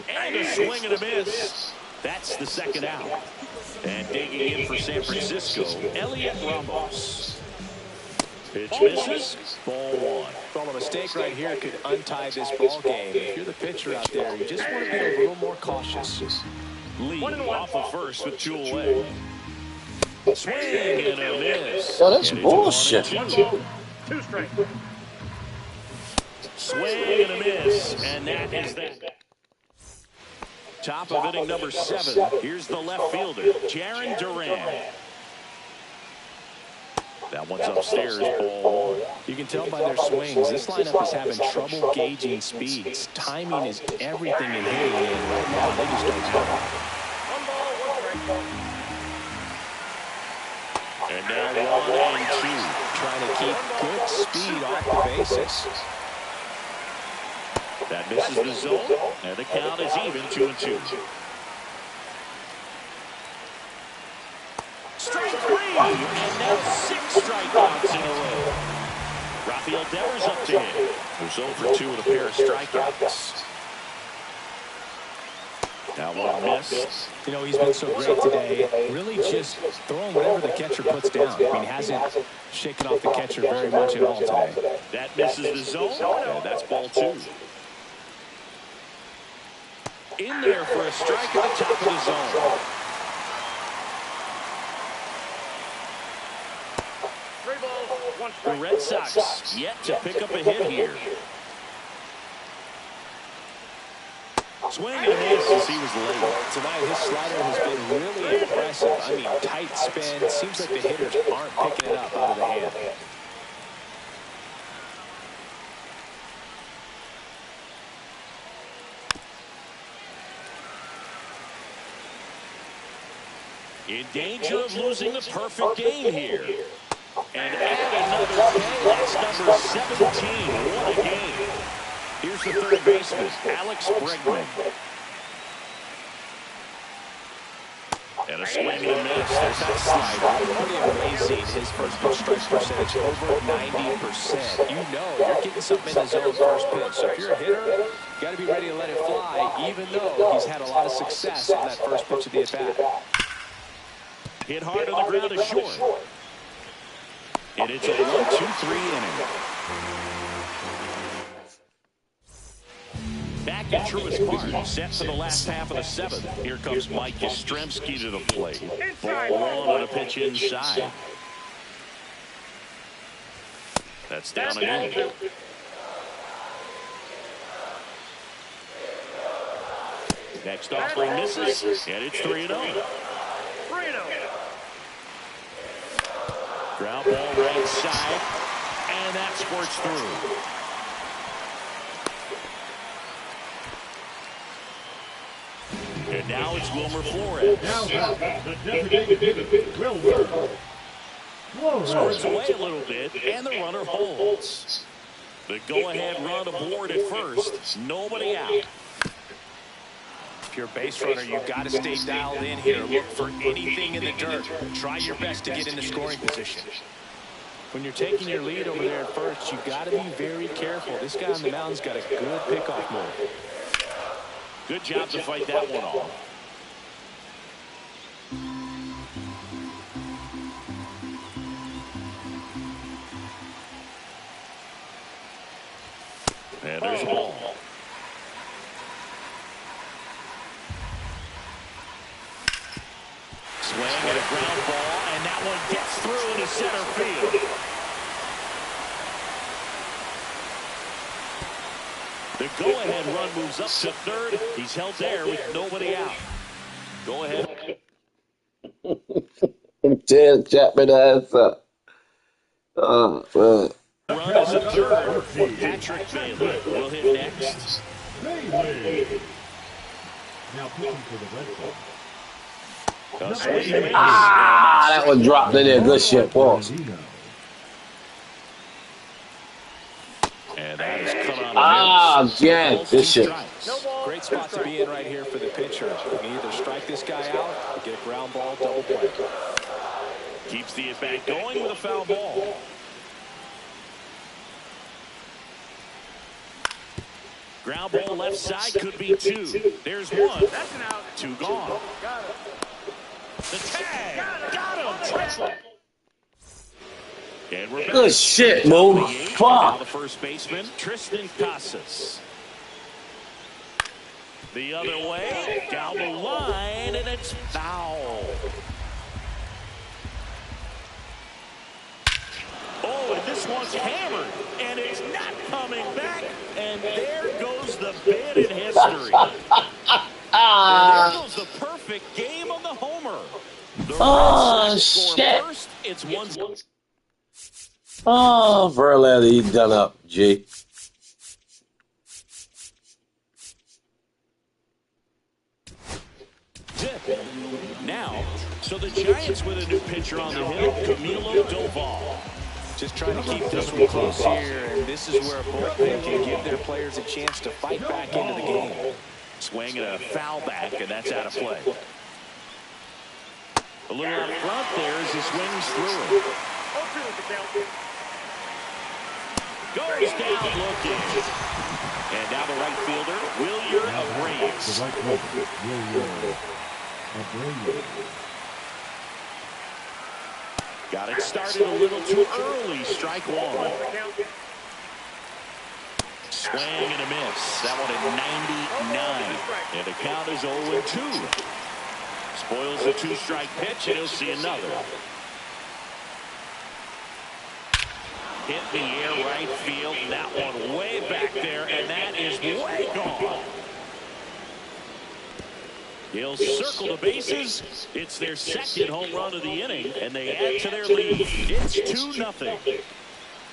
And a swing and a miss. That's the second out. And digging in for San Francisco, Elliot Ramos. Pitch misses, ball 1. Well, a mistake right here could untie this ball game. If you're the pitcher out there, you just want to be a little more cautious. Lee off of first with 2 away. Swing and a miss. Yo, that's bullshit. 2 strikes. Swing and a miss, and that is that. Top of inning number 7. Here's the left fielder, Jarren Duran. That one's upstairs, ball 1. You can tell by their swings, this lineup is having trouble gauging speeds. Timing is everything in hitting, and right now they just don't have it. 1 ball, 1 strike. And now 1 and 2. Trying to keep good speed off the bases. That misses the zone, and the count is even 2 and 2. Strike 3, and now 6 strikeouts in a row. Rafael Devers up to hit. Who's 0 for 2 with a pair of strikeouts. Now 1 miss. You know, he's been so great today. Really just throwing whatever the catcher puts down. I mean, hasn't shaken off the catcher very much at all today. That misses the zone, and that's ball 2. In there for a strike at the top of the zone. 3 balls, 1 The strike. Red Sox yet to pick up a hit here. Swing and a miss as he was late. Tonight, his slider has been really impressive. I mean, tight spin. Seems like the hitters aren't picking it up out of the hand. In danger of losing the perfect game here. And add another 10. That's number 17. What a game. Here's the third baseman, Alex Bregman. And a swing and a miss. There's that slider. Pretty amazing, his first pitch strike percentage, over 90%. You know you're getting something in the zone first pitch. So if you're a hitter, you got to be ready to let it fly, even though he's had a lot of success on that first pitch of the at-bat. Hit hard on the ground is short. And it's a 1-2-3 inning. Back at Truist Park, set for the last half of the 7th. Here comes Mike Yastrzemski to the plate. Ball 1 on a pitch inside. That's down and in. Next offering misses, and it's 3-0. 3-0. Ground ball right side, and that squirts through. And now it's Wilmer Flores. The designated hitter, Wilmer Flores. Scores away a little bit, and the runner holds. The go-ahead run aboard at first. Nobody out. If you're a base runner, you've got to stay dialed in here. Look for anything in the dirt. Try your best to get into scoring position. When you're taking your lead over there at first, you've got to be very careful. This guy on the mound's got a good pickoff move. Good job to fight that one off. And there's a ball. Swing and a ground ball, and that one gets through into center field. The go-ahead run moves up to third. He's held there with nobody out. Go ahead. Damn, Chapman ass up. Oh, man. Run is a third. Patrick Bailey will hit next. Bailey. Now pitching for the Red Sox. That one dropped in there. Good shit, Paul. And that is cut on Ah, again, Balls, this 2 shit. strikes. No ball. Great 2 spot to strikes. be in right here for the pitcher. You can either strike this guy out or get a ground ball, double play. Keeps the at-bat going with a foul ball. Ground ball left side could be 2. There's 1. That's an out. 2 gone. Got it. The tag. Got him. Triple. And we're back. Good shit, Top of Mo. the 8th. Now Fuck. the first baseman, Tristan Casas. The other way, down the line, and it's foul. Oh, and this one's hammered, and it's not coming back. And there goes the bid in history. And there goes the perfect game of the homer. The Red Sox score shit. first. It's 1-0. Oh, Verlander, he done up, G. Now, so the Giants with a new pitcher on the hill, Camilo Doval. Just trying to keep this one close here, and this is where a bullpen can give their players a chance to fight back into the game. Swing and a foul back, and that's out of play. A little out front there as he swings through it. 0-2 is the count. Goes down looking. And now the right fielder, Wilyer The Abreu. right fielder, Wilyer Abreu. Got it started a little too early. Strike 1. The count. Swing and a miss. That one at 99. And the count is 0-2. Spoils the 2-strike pitch, and he'll see another. Hit the air right field. That one way back there, and that is way gone. He'll circle the bases. It's their second home run of the inning, and they add to their lead. It's 2-0.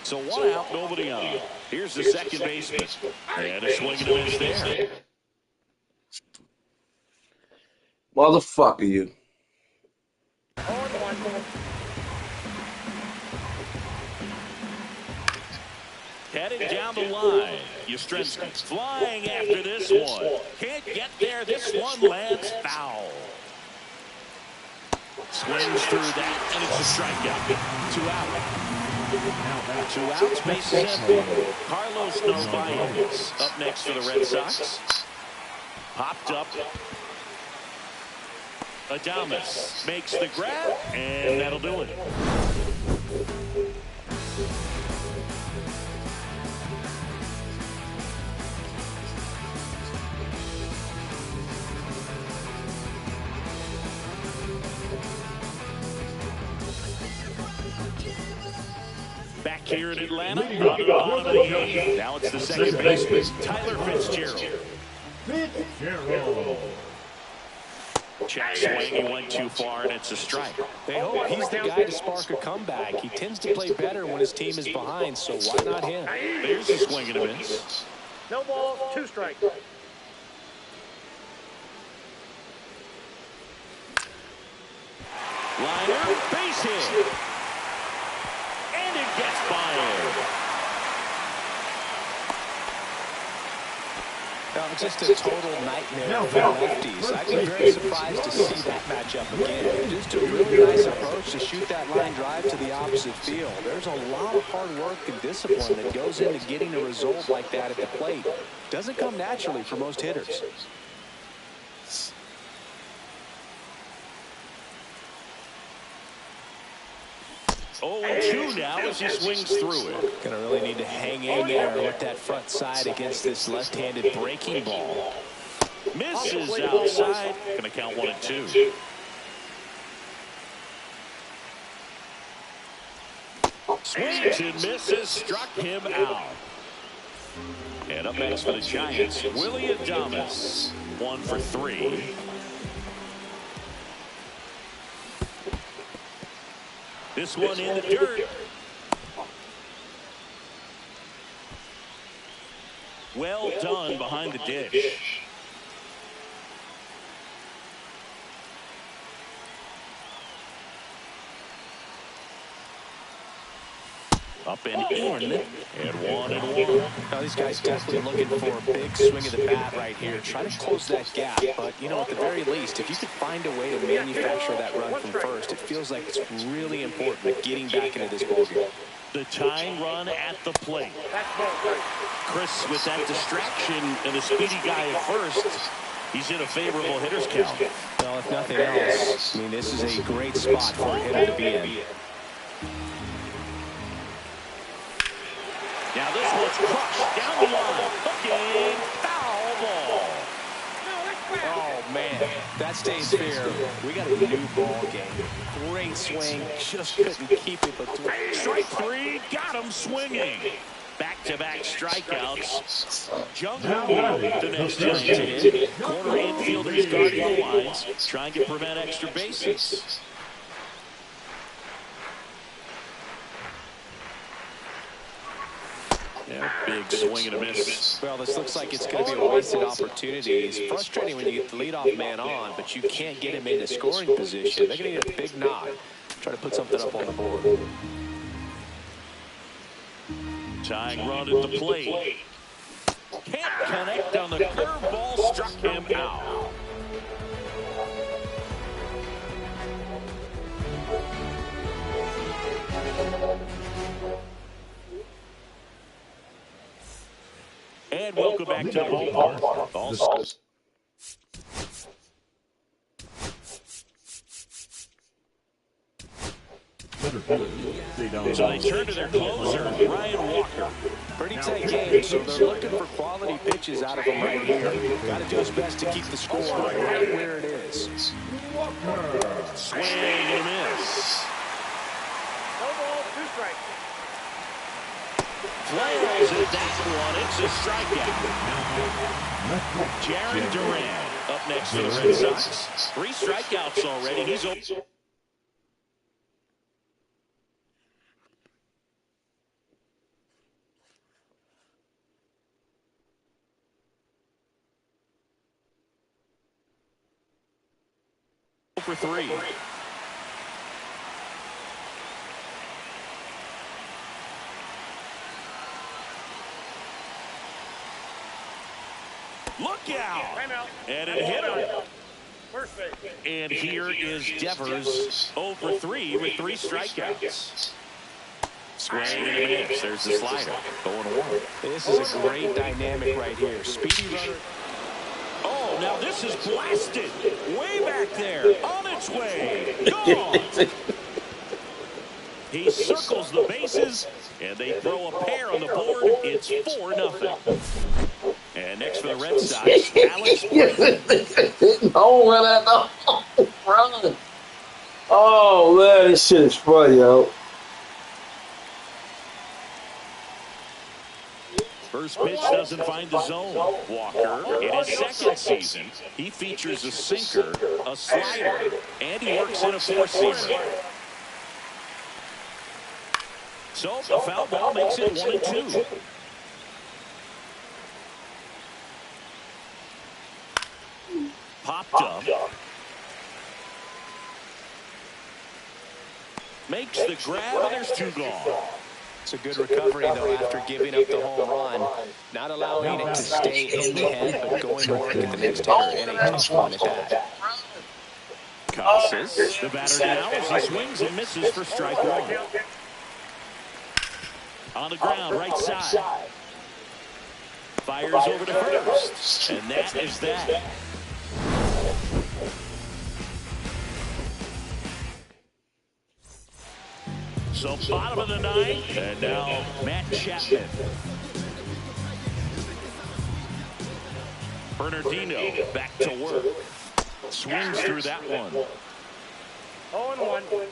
So 1 out, nobody on. Here's the second baseman. And a swing and a miss there. Motherfucker, you. 0-1. Heading down the line. Yastrzemski flying after this one. Can't get there. This one lands foul. Swings through that, and it's a strikeout. 2 out. 2 outs, bases empty. Carlos Narvaez up next for the Red Sox. Popped up. Adames makes the grab, and that'll do it. Back here in Atlanta, on the bottom of the 8th. Now it's the second baseman, Tyler Fitzgerald. Fitzgerald. Check swing, he went too far, and it's a strike. They hope he's the guy to spark a comeback. He tends to play better when his team is behind, so why not him? There's a swing and a miss. No ball, 2 strikes. Liner, base hit. And it gets by him. No, just a total nightmare for the lefties. I'd be very surprised to see that matchup again. Just a really nice approach to shoot that line drive to the opposite field. There's a lot of hard work and discipline that goes into getting a result like that at the plate. Doesn't come naturally for most hitters. Oh, 2 now as he swings through it. Gonna really need to hang in there with that front side against this left-handed breaking ball. Misses outside. Gonna count 1 and 2. Swings and misses. Struck him out. And up next for the Giants, Willy Adames. 1 for 3. This one in the dirt. Well done behind the dish. Up and in, and 1-1. Now, these guys definitely looking for a big swing of the bat right here. Try to close that gap, but, you know, at the very least, if you could find a way to manufacture that run from first, it feels like it's really important at getting back into this ballgame. The tying run at the plate. Chris, with that distraction and a speedy guy at first, he's in a favorable hitter's count. Well, if nothing else, I mean, this is a great spot for a hitter to be in. Now this one's crushed down the line. Hooking, foul ball. Oh, man, that stays fair. We got a new ball game. Great swing, just couldn't keep it between. Strike three, got him swinging. Back-to-back strikeouts. Jungle, the next Giants in. Corner infielders guarding the lines, trying to prevent extra bases. Yeah, big swing and a miss. Well, this looks like it's going to be a wasted opportunity. It's frustrating when you get the leadoff man on, but you can't get him into scoring position. They're going to need a big knock. Try to put something up on the board. Tying run at the plate. Can't connect on the curveball, struck him out. And welcome back to the ballpark. Also, so they turn to their closer, Ryan Walker. Pretty tight game, so they're looking for quality pitches out of him right here. Got to do his best to keep the score right where it is. Swing and a miss. No ball, 2 strikes. Flails at that one. It's a strikeout. Jarren Duran up next for the Red Sox. 3 strikeouts already. He's over. For 3. Look out! And it hit him. First base. And here is Devers 0 for 3 with 3 strikeouts. Swing and a miss. There's the slider. 0-1. This is a great dynamic right here. Speedy runner. Oh, now this is blasted. Way back there. On its way. Gone. He circles the bases, and they throw a pair on the board. It's 4-0. And next for the Red Sox, Alex Bregman. Run. Oh, man, this shit is funny, yo. First pitch doesn't find the zone. Walker, in his second season, he features a sinker, a slider, and he works in a four-seamer. So the foul ball makes it 1-2. Popped up. Makes the grab, and there's 2 gone. It's a good recovery, though, after giving up the home run. Not allowing it to stay in the head, but going to work at the next hitter, and a tough one at that. Casas, the batter now, as he swings and misses for strike 1. On the ground, right side. Fires over to first. And that is that. So bottom of the 9th, and now Matt Chapman. Bernardino back to work. Swings through that one. 0-1.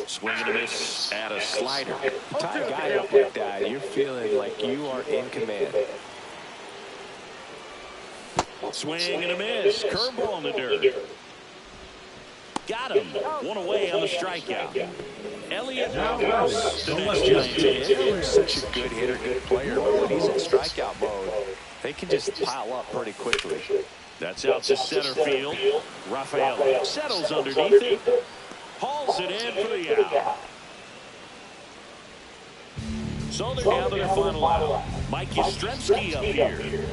Swing and a miss at a slider. Tie a guy up like that, you're feeling like you are in command. Swing and a miss. Curveball in the dirt. Got him. 1 away on the strikeout. Elliott Ramos, the next Giants. He's such a good hitter, good player, but when he's in strikeout mode, they they can just pile up pretty quickly. That's out to center field. Rafael settles underneath it. Hauls it in for the out. So they're down to their final out. Mike Yastrzemski up here.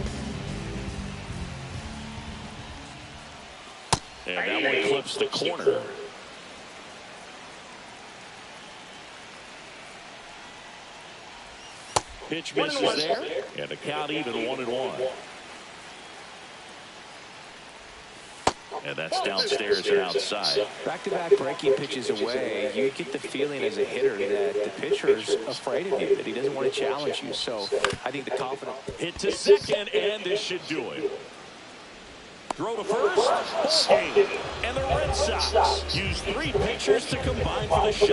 And that one clips the corner. Pitch misses there. And the count even 1-1. And that's downstairs and outside. Back-to-back breaking pitches away, you get the feeling as a hitter that the pitcher's afraid of you, that he doesn't want to challenge you. So I think the confidence. Hit to second, and this should do it. Throw to first. And the Red Sox use 3 pitchers to combine for the shot.